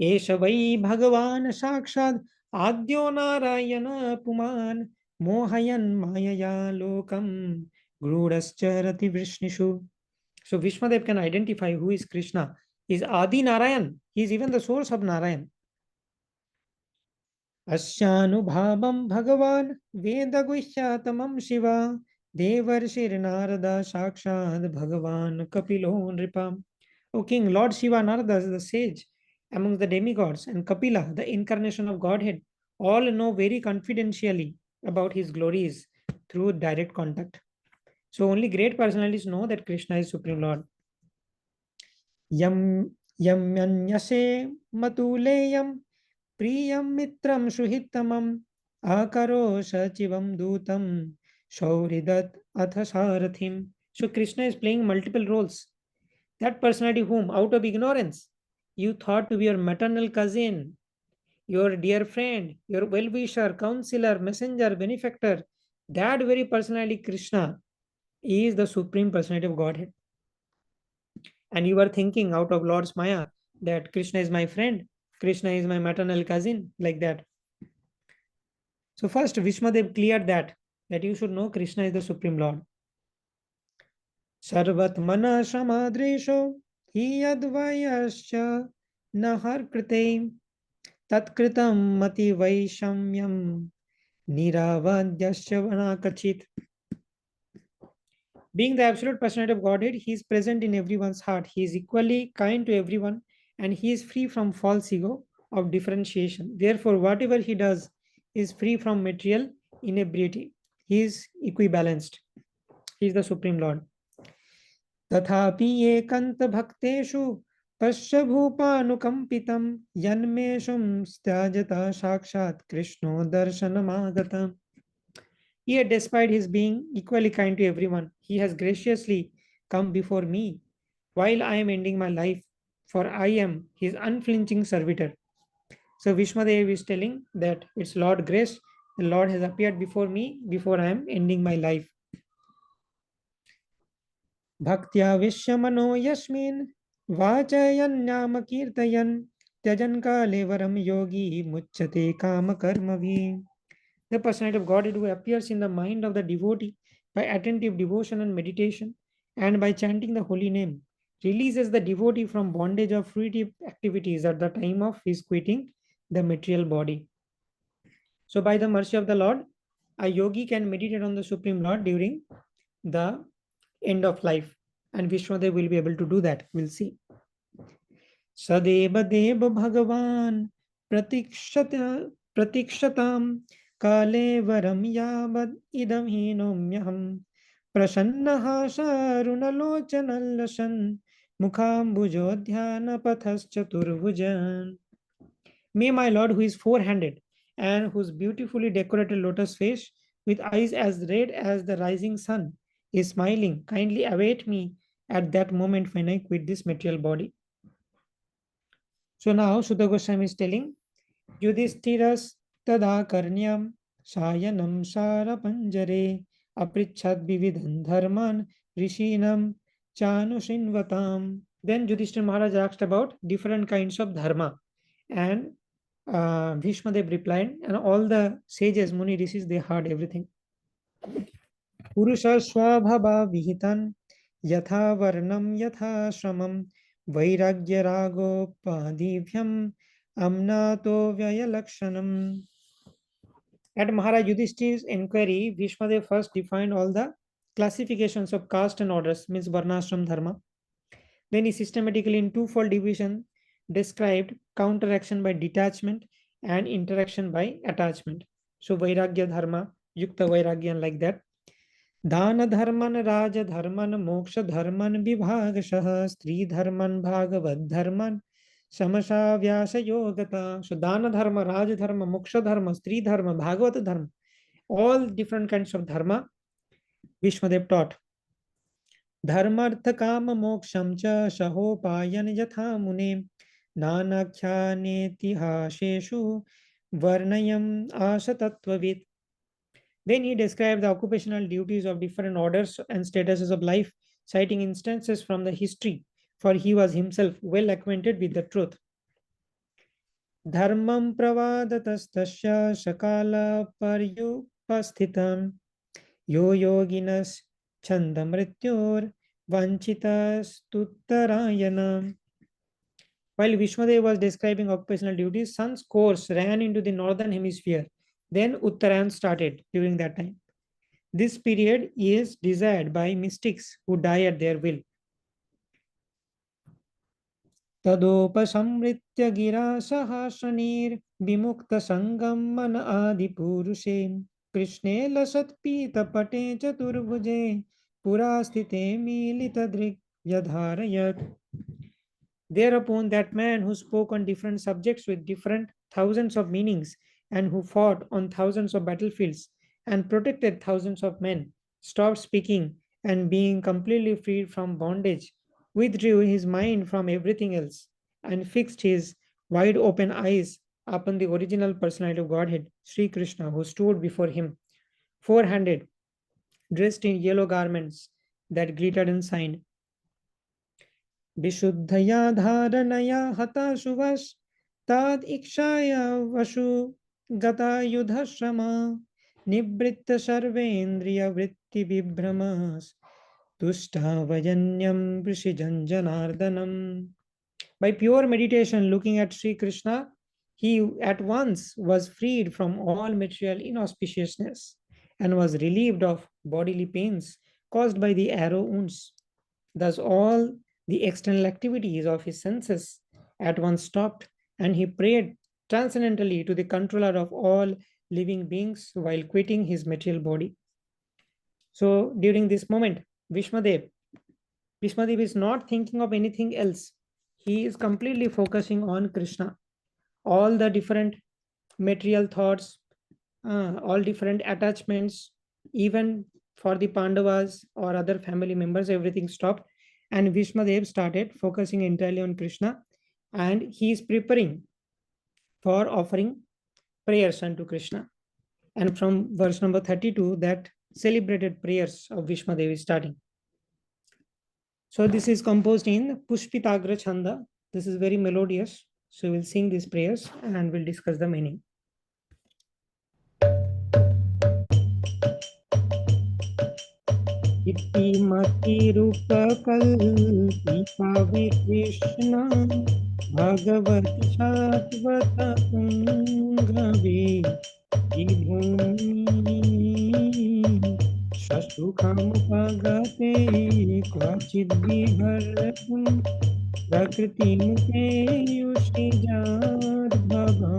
A: Esha vai Bhagavan Sakshat Adyo Narayana Puman Mohayan Mayaya Lokam Grudascharati Vrishnishu. So Vishmadev can identify who is Krishna. He is Adi Narayan. He is even the source of Narayan. Asyanubhavam Bhagavan Vedaguhyatamam Shiva Devarshir Narada Sakshad Bhagavan Kapilo Nripam. O King, Lord Shiva Narada is the sage amongst the demigods, and Kapila, the incarnation of Godhead, all know very confidentially about his glories through direct contact. So only great personalities know that Krishna is Supreme Lord. Yam yamyanyase matuleyam priyam mitram suhitamam akaro sachivam dutam shauridat athasarathim. So Krishna is playing multiple roles. That personality whom, out of ignorance, you thought to be your maternal cousin, your dear friend, your well-wisher, counselor, messenger, benefactor, that very personality, Krishna, is the supreme personality of Godhead. And you are thinking out of Lord's Maya that Krishna is my friend, Krishna is my maternal cousin, like that. So first, Vishmadev cleared that you should know Krishna is the Supreme Lord. Sarvatmana samadresho hiyadvayascha nahar krite tatkritam mati vaishamyam niravadyasya vanakachit. Being the absolute personality of Godhead, he is present in everyone's heart. He is equally kind to everyone, and he is free from false ego of differentiation. Therefore, whatever he does is free from material inebriety. He is equibalanced. He is the Supreme Lord. Tathapi ekanta bhakteshu pasya bhupanukampitam yanmeshum stajata sakshat Krishno darshanamagatam. Yet, despite his being equally kind to everyone, he has graciously come before me while I am ending my life, for I am his unflinching servitor. So, Vishmadev is telling that it's Lord Grace, the Lord has appeared before me before I am ending my life. Bhaktya Vishamano Yasmin Vachayanyama Kirtayan Tyajan kalevaram yogi muchyate kama karmavi. The personality of Godhead who appears in the mind of the devotee by attentive devotion and meditation and by chanting the holy name releases the devotee from bondage of fruitive activities at the time of his quitting the material body. So, by the mercy of the Lord, a yogi can meditate on the Supreme Lord during the end of life, and Vishwadev will be able to do that. We'll see. Sadeva Deva Bhagavan Pratikshataam Kale Varam Yavad Idam Hinomyaham Prasannaha Sarunalochanalasan Mukhambujodhyana Pathas Chaturvujan. May my Lord, who is four-handed and whose beautifully decorated lotus face with eyes as red as the rising sun is smiling, kindly await me at that moment when I quit this material body. So now Sutta Goswami is telling Yudhishtiras tada karnyam sayanam sarapanjare aprichat vividhan dharman rishinam chanushinvatam. Then Yudhishthira Maharaj asked about different kinds of dharma, and Bhishmadev replied, and all the sages, Muni Rishis, they heard everything. Purusha swabhava vihitan yatha varnam yatha shramam vairagya rago padibhyam amnato vyayalakshanam. At Maharaj Yudhishthir's inquiry, Bhishmadev first defined all the classifications of caste and orders, means varnashram dharma. Then he systematically in twofold division described counteraction by detachment and interaction by attachment. So Vairagya Dharma, Yukta Vairagya, and like that. Dana Dharman, Raja Dharman, Moksha Dharman, Vibhagashah, Stri Dharman, Bhagavad Dharman, Samasha Vyasa Yogata. So Dana Dharma, Raja Dharma, Moksha Dharma, Stri Dharma, Bhagavad Dharma, all different kinds of dharma Vishmadev taught. Dharmartha kama moksham cha sahopayan yatha mune nanakhyanetihasheshu varnayam asatatvavit. Then he described the occupational duties of different orders and statuses of life, citing instances from the history, for he was himself well acquainted with the truth. Dharmam pravadatastasya sakala paryupasthitam yo yoginas Chandamrityor Vanchitastuttarayana. While Vishmadev was describing occupational duties, sun's course ran into the northern hemisphere. Then Uttarayan started during that time. This period is desired by mystics who die at their will. Tadopasamritya gira sahasranir vimukta sangam mana adi purushe Krishne lasat pita pate chaturbhuje Purasthite militadrik yadharayat. Thereupon that man who spoke on different subjects with different thousands of meanings and who fought on thousands of battlefields and protected thousands of men stopped speaking and being completely freed from bondage withdrew his mind from everything else and fixed his wide open eyes upon the original personality of Godhead, Sri Krishna, who stood before him, four-handed, dressed in yellow garments that glittered and shined. Vishuddhaya dharanaya hata suvas tad ikshaya vasu gata yudhashrama nibritta sarvendriya vritti vibhramas tushta vajanyam prishijan janardanam. By pure meditation looking at Sri Krishna, he at once was freed from all material inauspiciousness and was relieved of bodily pains caused by the arrow wounds. Thus, all the external activities of his senses at once stopped, and he prayed transcendently to the controller of all living beings while quitting his material body. So, during this moment, Bhishmadev is not thinking of anything else. He is completely focusing on Krishna. All the different material thoughts, all different attachments, even for the Pandavas or other family members, everything stopped. And Bhishmadev started focusing entirely on Krishna, and he is preparing for offering prayers unto Krishna. And from verse number 32, that celebrated prayers of Bhishmadev is starting. So this is composed in Pushpitagra Chanda. This is very melodious. So we'll sing these prayers and we'll discuss the meaning. Itimati Rūpakalpita Krishna Bhagavati Satvata Pungavi Ibhumi Sastukham Pagate Kvachid Vihartum Prakriti Mukeyushijad Bhava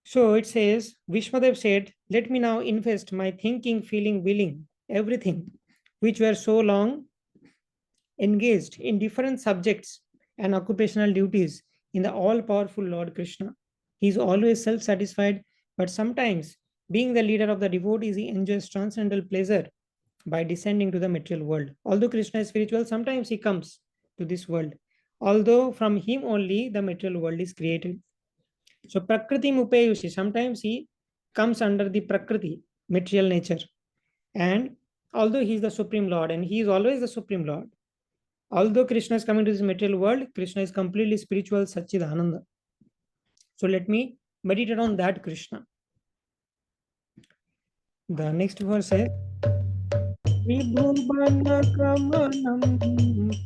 A: So it says, Bhismadeva said, let me now invest my thinking, feeling, willing, everything, which were so long engaged in different subjects and occupational duties in the all-powerful Lord Krishna. He is always self-satisfied, but sometimes, being the leader of the devotees, he enjoys transcendental pleasure by descending to the material world. Although Krishna is spiritual, sometimes he comes to this world. Although from him only the material world is created. So Prakriti Mupayushi, sometimes he comes under the Prakriti, material nature. And although he is the Supreme Lord, and he is always the Supreme Lord, although Krishna is coming to this material world, Krishna is completely spiritual, Satchidananda. So let me meditate on that Krishna. The next verse is Vibhuvana Kamanam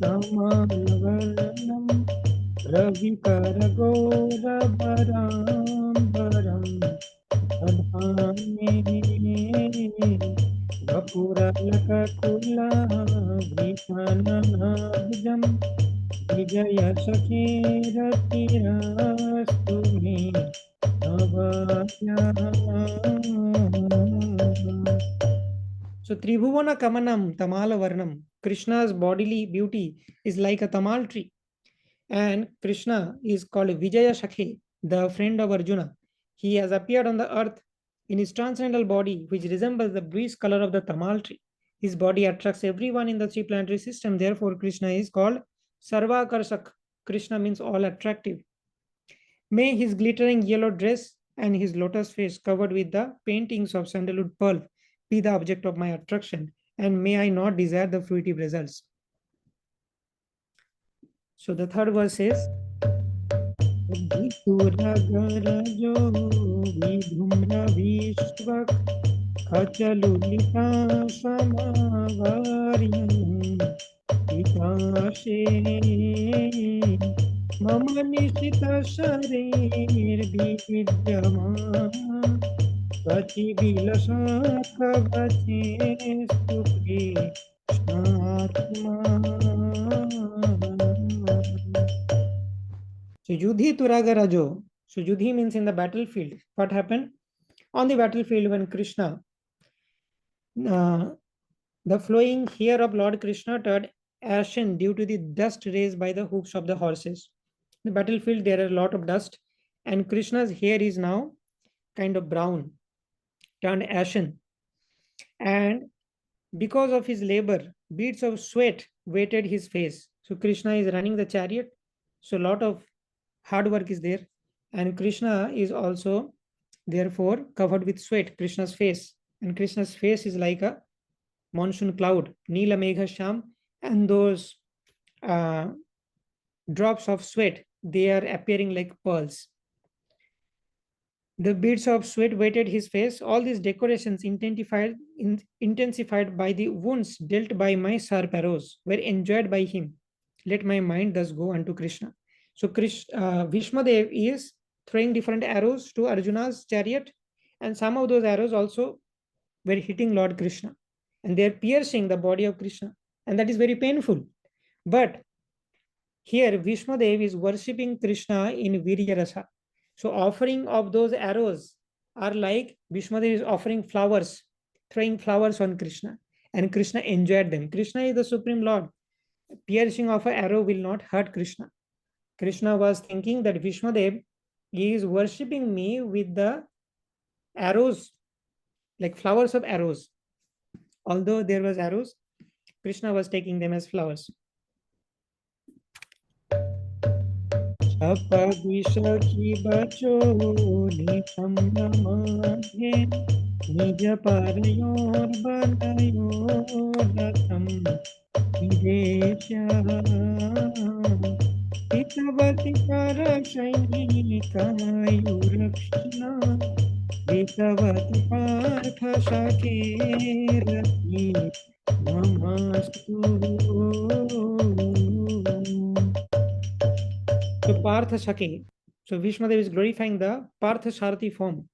A: Kamalvarnam Ravikara Gora Baram Adhane Vapura Lakakula Vitananabjam Vijaya Sakiratiratumi So Tribhuvana Kamanam Tamala Varnam, Krishna's bodily beauty is like a tamal tree. And Krishna is called Vijaya Shakhe, the friend of Arjuna. He has appeared on the earth in his transcendental body, which resembles the breeze color of the tamal tree. His body attracts everyone in the three planetary system. Therefore, Krishna is called Sarvakarsak. Krishna means all attractive. May his glittering yellow dress and his lotus face covered with the paintings of sandalwood pearl be the object of my attraction, and may I not desire the fruitive results. So the third verse is Mama Nishita Sharir Vidyama Kachi Vilasa Kavache Supri So Yudhi Turaga Rajo. So Yudhi means in the battlefield. What happened? On the battlefield when Krishna, the flowing hair of Lord Krishna turned ashen due to the dust raised by the hoofs of the horses. In the battlefield there are a lot of dust and Krishna's hair is now kind of brown, turned ashen. And because of his labor, beads of sweat wetted his face. So Krishna is running the chariot. So a lot of hard work is there. And Krishna is also therefore covered with sweat, Krishna's face. And Krishna's face is like a monsoon cloud, Neela Megha Sham. And those drops of sweat, they are appearing like pearls. The beads of sweat wetted his face. All these decorations intensified by the wounds dealt by my sharp arrows were enjoyed by him. Let my mind thus go unto Krishna. So Bhismadeva is throwing different arrows to Arjuna's chariot, and some of those arrows also were hitting Lord Krishna, and they are piercing the body of Krishna, and that is very painful. But here Bhismadeva is worshipping Krishna in Virya Rasa. So offering of those arrows are like Bhismadeva is offering flowers, throwing flowers on Krishna, and Krishna enjoyed them. Krishna is the Supreme Lord. Piercing of an arrow will not hurt Krishna. Krishna was thinking that Bhismadeva is worshipping me with the arrows, like flowers of arrows. Although there was arrows, Krishna was taking them as flowers. Sapadi Shaki Bacho Nitam Namadhe निज परयोर्बलयोरथं विदेश्यः हितवति परसैनिकायुरक्षिणा हितवति Partha सखेरति नमस्तु. So Partha Shake. So Bhismadeva is glorifying the Partha Sharthi form.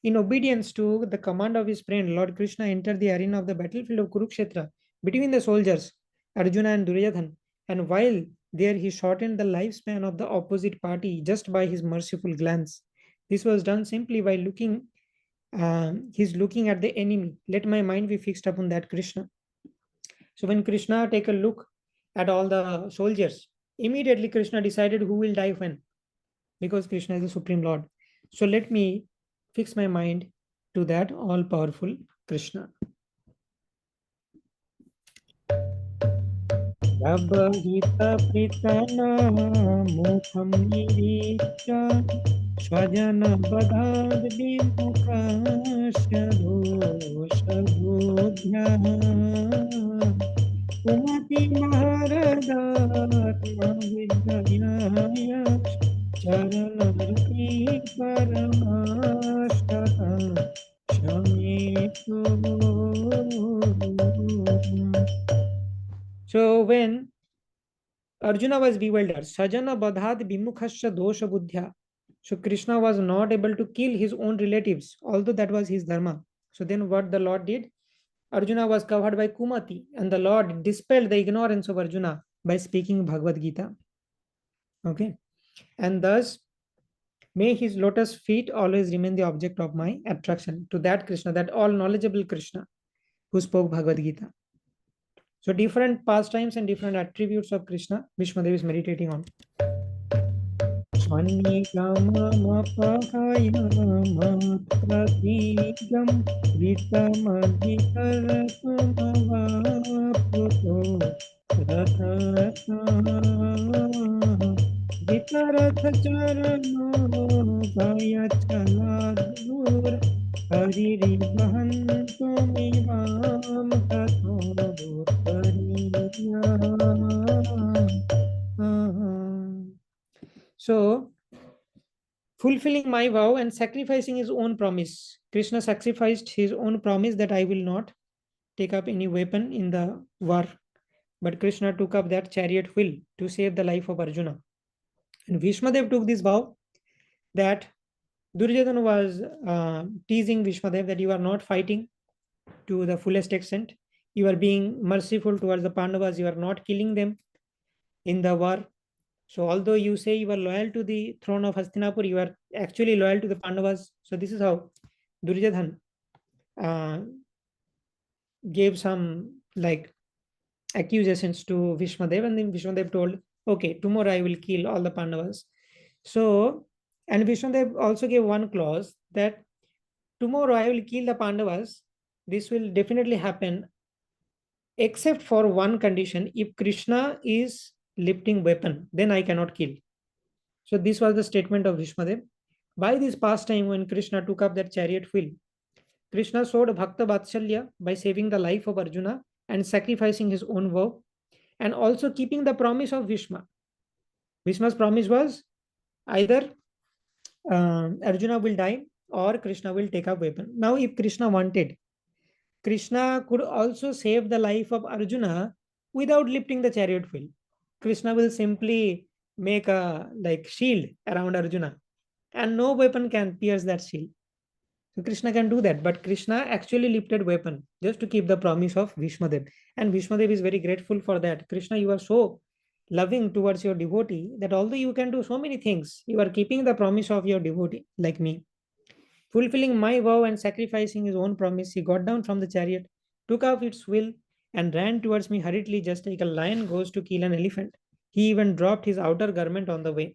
A: In obedience to the command of his friend, Lord Krishna entered the arena of the battlefield of Kurukshetra between the soldiers, Arjuna and Duryodhana. And while there, he shortened the lifespan of the opposite party just by his merciful glance. This was done simply by he's looking at the enemy. Let my mind be fixed upon that Krishna. So when Krishna take a look at all the soldiers, immediately Krishna decided who will die when, because Krishna is the Supreme Lord. So let me fix my mind to that all-powerful Krishna. Bhagavadgita pritana mukham nirikya swajana badhad vimukasya doshabodhya umati maharadhatma vidayaya charanarati paramashkata shamitu. So when Arjuna was bewildered, Sajana Badhat Bimukhasya Dosha Buddhya. So Krishna was not able to kill his own relatives, although that was his dharma. So then what the Lord did? Arjuna was covered by Kumati, and the Lord dispelled the ignorance of Arjuna by speaking Bhagavad Gita. Okay. And thus, may his lotus feet always remain the object of my attraction to that Krishna, that all knowledgeable Krishna who spoke Bhagavad Gita. So different pastimes and different attributes of Krishna, Bhismadeva is meditating on. So, fulfilling my vow and sacrificing his own promise. Krishna sacrificed his own promise that I will not take up any weapon in the war. But Krishna took up that chariot wheel to save the life of Arjuna. And Bhismadeva took this vow that Duryodhana was teasing Bhismadeva that you are not fighting to the fullest extent. You are being merciful towards the Pandavas. You are not killing them in the war. So although you say you are loyal to the throne of Hastinapur, you are actually loyal to the Pandavas. So this is how Duryodhana gave some like accusations to Bhismadeva, and then Bhismadeva told, okay, tomorrow I will kill all the Pandavas. So, and Bhismadeva also gave one clause that tomorrow I will kill the Pandavas. This will definitely happen, except for one condition. If Krishna is lifting weapon, then I cannot kill. So this was the statement of Bhismadeva. By this pastime, when Krishna took up that chariot wheel, Krishna showed Bhakta Vatsalya by saving the life of Arjuna and sacrificing his own vow, and also keeping the promise of Bhishma. Bhishma's promise was either Arjuna will die or Krishna will take up weapon. Now, if Krishna wanted, Krishna could also save the life of Arjuna without lifting the chariot wheel. Krishna will simply make a like shield around Arjuna, and no weapon can pierce that shield. So Krishna can do that, but Krishna actually lifted weapon just to keep the promise of Bhismadev. And Bhismadev is very grateful for that. Krishna, you are so loving towards your devotee that although you can do so many things, you are keeping the promise of your devotee like me. Fulfilling my vow and sacrificing his own promise, he got down from the chariot, took off its wheel, and ran towards me hurriedly, just like a lion goes to kill an elephant. He even dropped his outer garment on the way.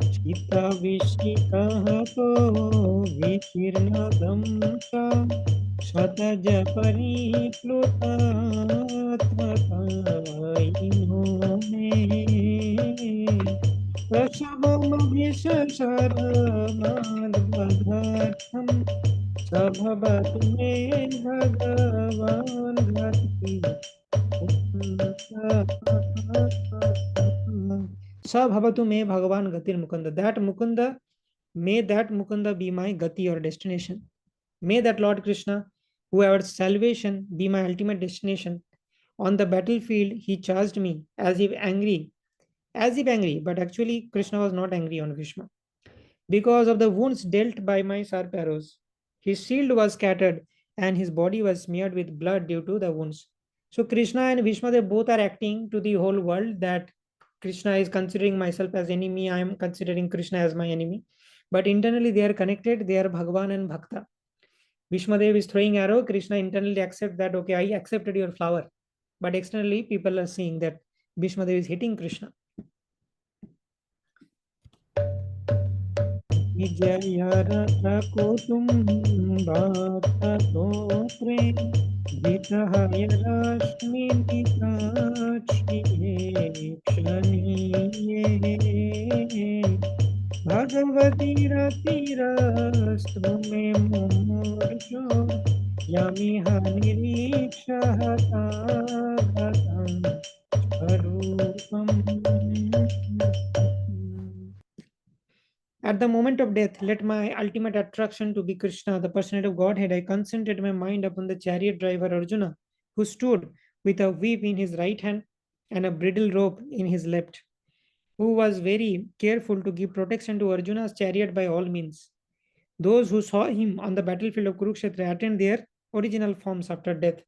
A: Sita Vishikahato Vikirnadamsa Sataja Pariplutatmata Inhome प्रसवमभिषशरमाद्बधर्थं सभवतु मे भगवान् भक्ति Sabhavatu me Bhagavan Gatir Mukunda. May that Mukunda be my Gati or destination. May that Lord Krishna, who had salvation, be my ultimate destination. On the battlefield, he charged me as if angry, but actually Krishna was not angry on Bhishma. Because of the wounds dealt by my sharp arrows, his shield was scattered and his body was smeared with blood due to the wounds. So Krishna and Bhishma, they both are acting to the whole world that Krishna is considering myself as enemy, I am considering Krishna as my enemy. But internally they are connected, they are Bhagavan and Bhakta. Bhishmadev is throwing arrow, Krishna internally accepts that, okay, I accepted your flower. But externally, people are seeing that Bhishmadev is hitting Krishna. Bhagavati ratirasthu me mumurjo yamiha nirikshahatagadam arupam. At the moment of death, let my ultimate attraction to be Krishna, the personality of Godhead. I concentrated my mind upon the chariot driver Arjuna, who stood with a whip in his right hand and a bridle rope in his left, who was very careful to give protection to Arjuna's chariot by all means. Those who saw him on the battlefield of Kurukshetra attained their original forms after death.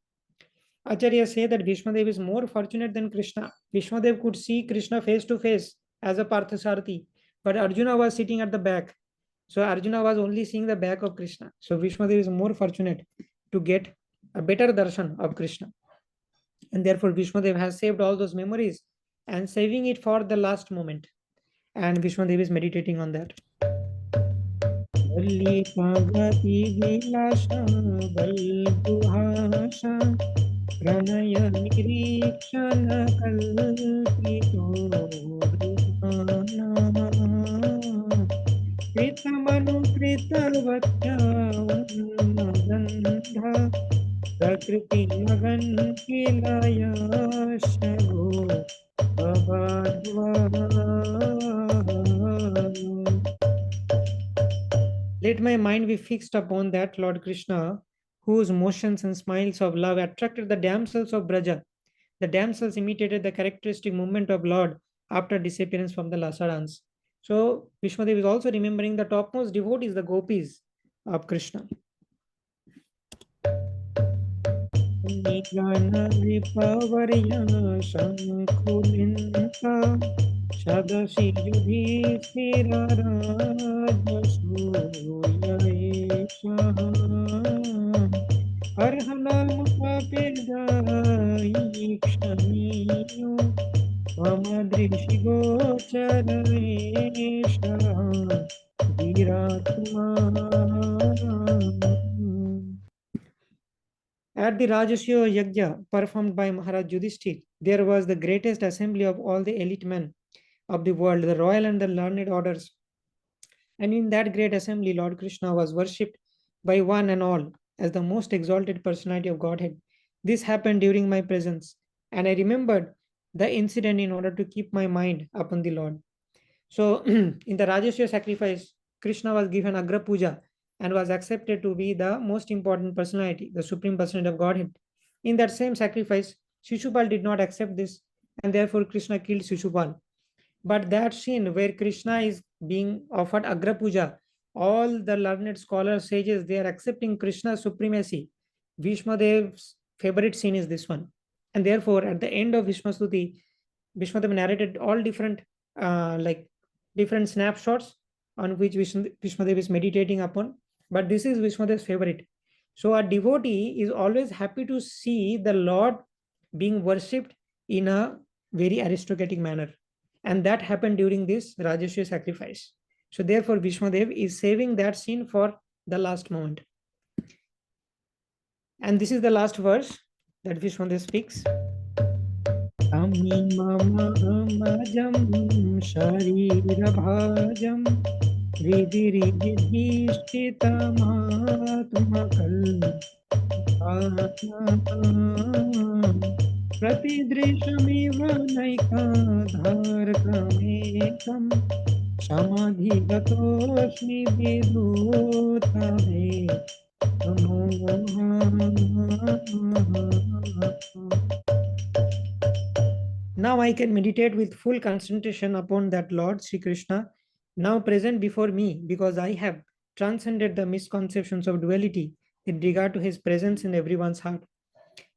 A: Acharyas say that Bhishmadev is more fortunate than Krishna. Bhishmadev could see Krishna face to face as a Parthasarathi, but Arjuna was sitting at the back. So Arjuna was only seeing the back of Krishna. So Bhishmadev is more fortunate to get a better darshan of Krishna. And therefore Bhishmadev has saved all those memories and saving it for the last moment. And Bhishmadev is meditating on that. Pranay निरीक्षण कल्पितो कृतमनुकृतवत्यावन्नगन्धा प्रकृति मगन किलय शगो Let my mind be fixed upon that Lord Krishna, whose motions and smiles of love attracted the damsels of Braja. The damsels imitated the characteristic movement of Lord after disappearance from the Lasa dance. So Bhishmadev is also remembering the topmost devotees, the gopis of Krishna. Shadashi Yudhishthira Rajasuyaesha Arhanam Kapidayikshaniyo Vamadrishi Gocharaesha Viratma. At the Rajasuya Yajna performed by Maharaj Yudhishthir, there was the greatest assembly of all the elite men of the world, the royal and the learned orders. And in that great assembly, Lord Krishna was worshipped by one and all as the most exalted personality of Godhead. This happened during my presence, and I remembered the incident in order to keep my mind upon the Lord. So, in the Rajasuya sacrifice, Krishna was given Agra Puja and was accepted to be the most important personality, the supreme personality of Godhead. In that same sacrifice, Shishupal did not accept this, and therefore Krishna killed Shishupal. But that scene where Krishna is being offered Agra Puja, all the learned scholars, sages, they are accepting Krishna's supremacy. Bhishmadev's favorite scene is this one. And therefore, at the end of Bhisma Stuti, Bhishmadev narrated all different different snapshots on which Bhishmadev is meditating upon. But this is Bhishmadev's favorite. So a devotee is always happy to see the Lord being worshipped in a very aristocratic manner. And that happened during this Rajasuya sacrifice. So therefore, Bhishmadev is saving that scene for the last moment. And this is the last verse that Bhishmadev speaks. Tam Tamimamajam Sharirabhajam Riddhi Riddhishthitamatmakal Pratidrishamiva naikadharkamekam Samadhigatosmi vidutave Now I can meditate with full concentration upon that Lord Sri Krishna, now present before me, because I have transcended the misconceptions of duality in regard to his presence in everyone's heart.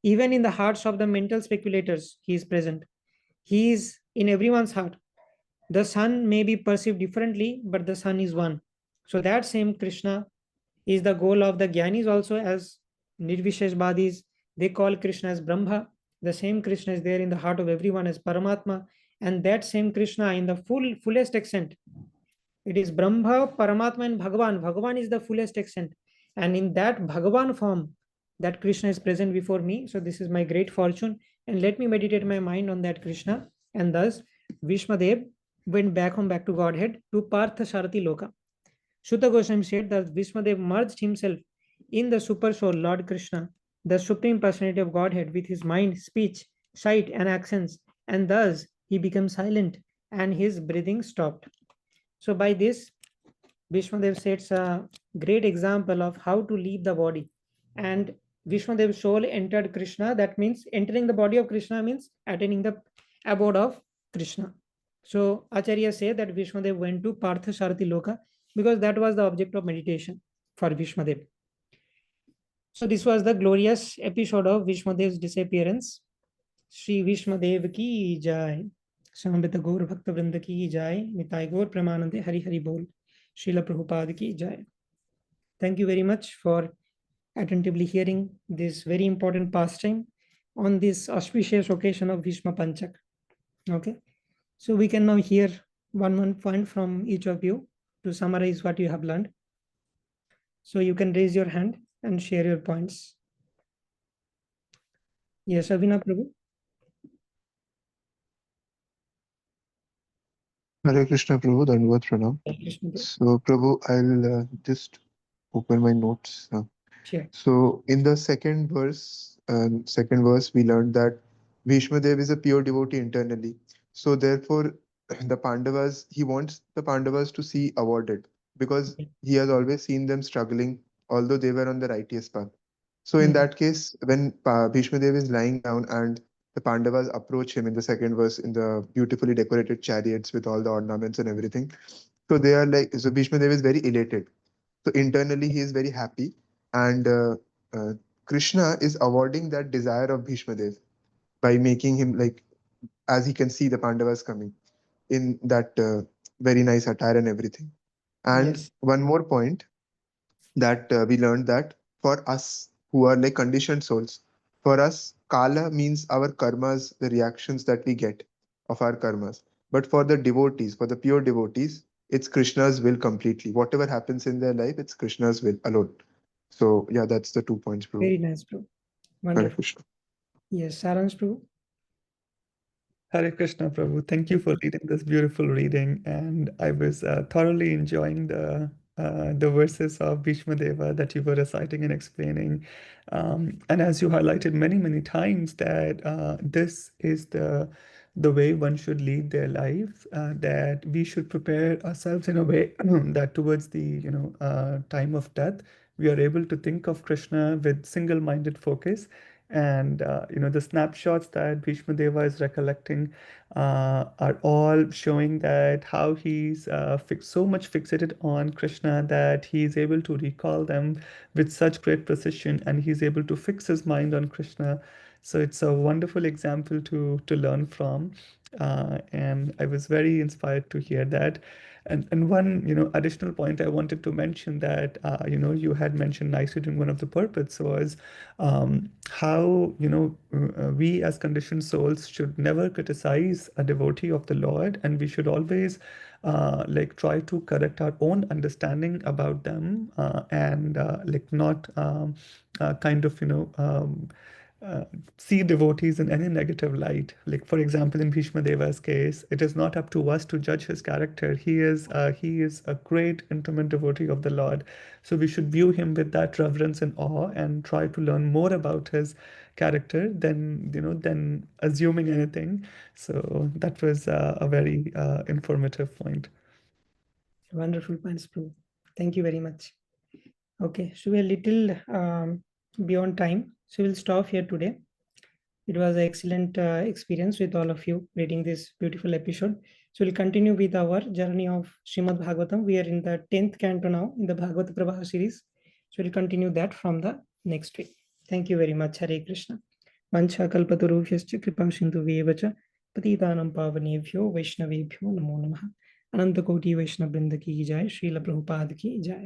A: Even in the hearts of the mental speculators, he is present. He is in everyone's heart. The sun may be perceived differently, but the sun is one. So that same Krishna is the goal of the Gyanis also, as Nirvisheshbadis, they call Krishna as Brahma. The same Krishna is there in the heart of everyone as Paramatma. And that same Krishna in the fullest extent, it is Brahma, Paramatma and Bhagavan. Bhagavan is the fullest extent. And in that Bhagavan form, that Krishna is present before me. So this is my great fortune. And let me meditate my mind on that Krishna. And thus, Bhismadev went back home, back to Godhead, to Partha Sharati Loka. Shuta Goswami said that Bhismadev merged himself in the super soul, Lord Krishna, the supreme personality of Godhead, with his mind, speech, sight, and accents, and thus he became silent and his breathing stopped. So, by this, Bhishmadev sets a great example of how to leave the body. And Bhishmadev's soul entered Krishna. That means entering the body of Krishna means attaining the abode of Krishna. So Acharya say that Bhishmadev went to Partha Sharati Loka because that was the object of meditation for Bhishmadev. So this was the glorious episode of Bhishmadev's disappearance. Shri Bhishmadev ki jai. Samvita Gaur Bhakta Vrinda ki jai. Nitai Gaur Pramanande Hari Hari Bol. Srila Prabhupada ki jai. Thank you very much for attentively hearing this very important pastime on this auspicious occasion of Bhishma Panchak. Okay. So we can now hear one point from each of you to summarize what you have learned. So you can raise your hand and share your points. Yes, Abhinav Prabhu.
B: Hare Krishna Prabhu, Dandavat Pranam. So Prabhu, I'll just open my notes.
A: Sure.
B: So in the second verse, we learned that Bhishmadev is a pure devotee internally. So therefore, the Pandavas, he wants the Pandavas to see awarded because he has always seen them struggling, although they were on the righteous path. So in that case, when Bhishmadev is lying down and the Pandavas approach him in the second verse in the beautifully decorated chariots with all the ornaments and everything. So they are like, so Bhishmadev is very elated. So internally he is very happy, and Krishna is awarding that desire of Bhishmadev by making him like, as he can see the Pandavas coming in that very nice attire and everything. And one more point that we learned that for us who are like conditioned souls, for us, Kala means our karmas, the reactions that we get of our karmas. But for the devotees, for the pure devotees, it's Krishna's will completely. Whatever happens in their life, it's Krishna's will alone. So yeah, that's the 2 points, bro.
A: Very nice, bro. Wonderful. Yes, Saransh, Prabhu.
C: Hare Krishna, Prabhu. Thank you for leading this beautiful reading, and I was thoroughly enjoying the verses of Bhishmadeva that you were reciting and explaining. And as you highlighted many times, that this is the way one should lead their life. That we should prepare ourselves in a way that towards the time of death, we are able to think of Krishna with single-minded focus. And the snapshots that Bhishmadeva is recollecting are all showing that how he's so much fixated on Krishna that he's able to recall them with such great precision, and he's able to fix his mind on Krishna. So it's a wonderful example to learn from, and I was very inspired to hear that. And one additional point I wanted to mention that you had mentioned nicely during one of the purports was how we as conditioned souls should never criticize a devotee of the Lord, and we should always like try to correct our own understanding about them, and like not kind of see devotees in any negative light. Like, for example, in Bhismadeva's case, it is not up to us to judge his character. He is a great intimate devotee of the Lord. So we should view him with that reverence and awe and try to learn more about his character than assuming anything. So that was a very informative point.
A: Wonderful points, Prabhu. Thank you very much. Okay, so we're a little beyond time, so we'll stop here today. It was an excellent experience with all of you reading this beautiful episode. So we'll continue with our journey of Srimad Bhagavatam. We are in the 10th canto now in the Bhagavata Prabha series. So we'll continue that from the next week. Thank you very much. Hare Krishna. Vancha kalpatarubhyascha kripa sindhuvevacha patitanam pavanebhyo vaishnavebhyo namo namaha. Ananta Koti Vaishnava Brinda ki jai. Srila Prabhupada ki jai.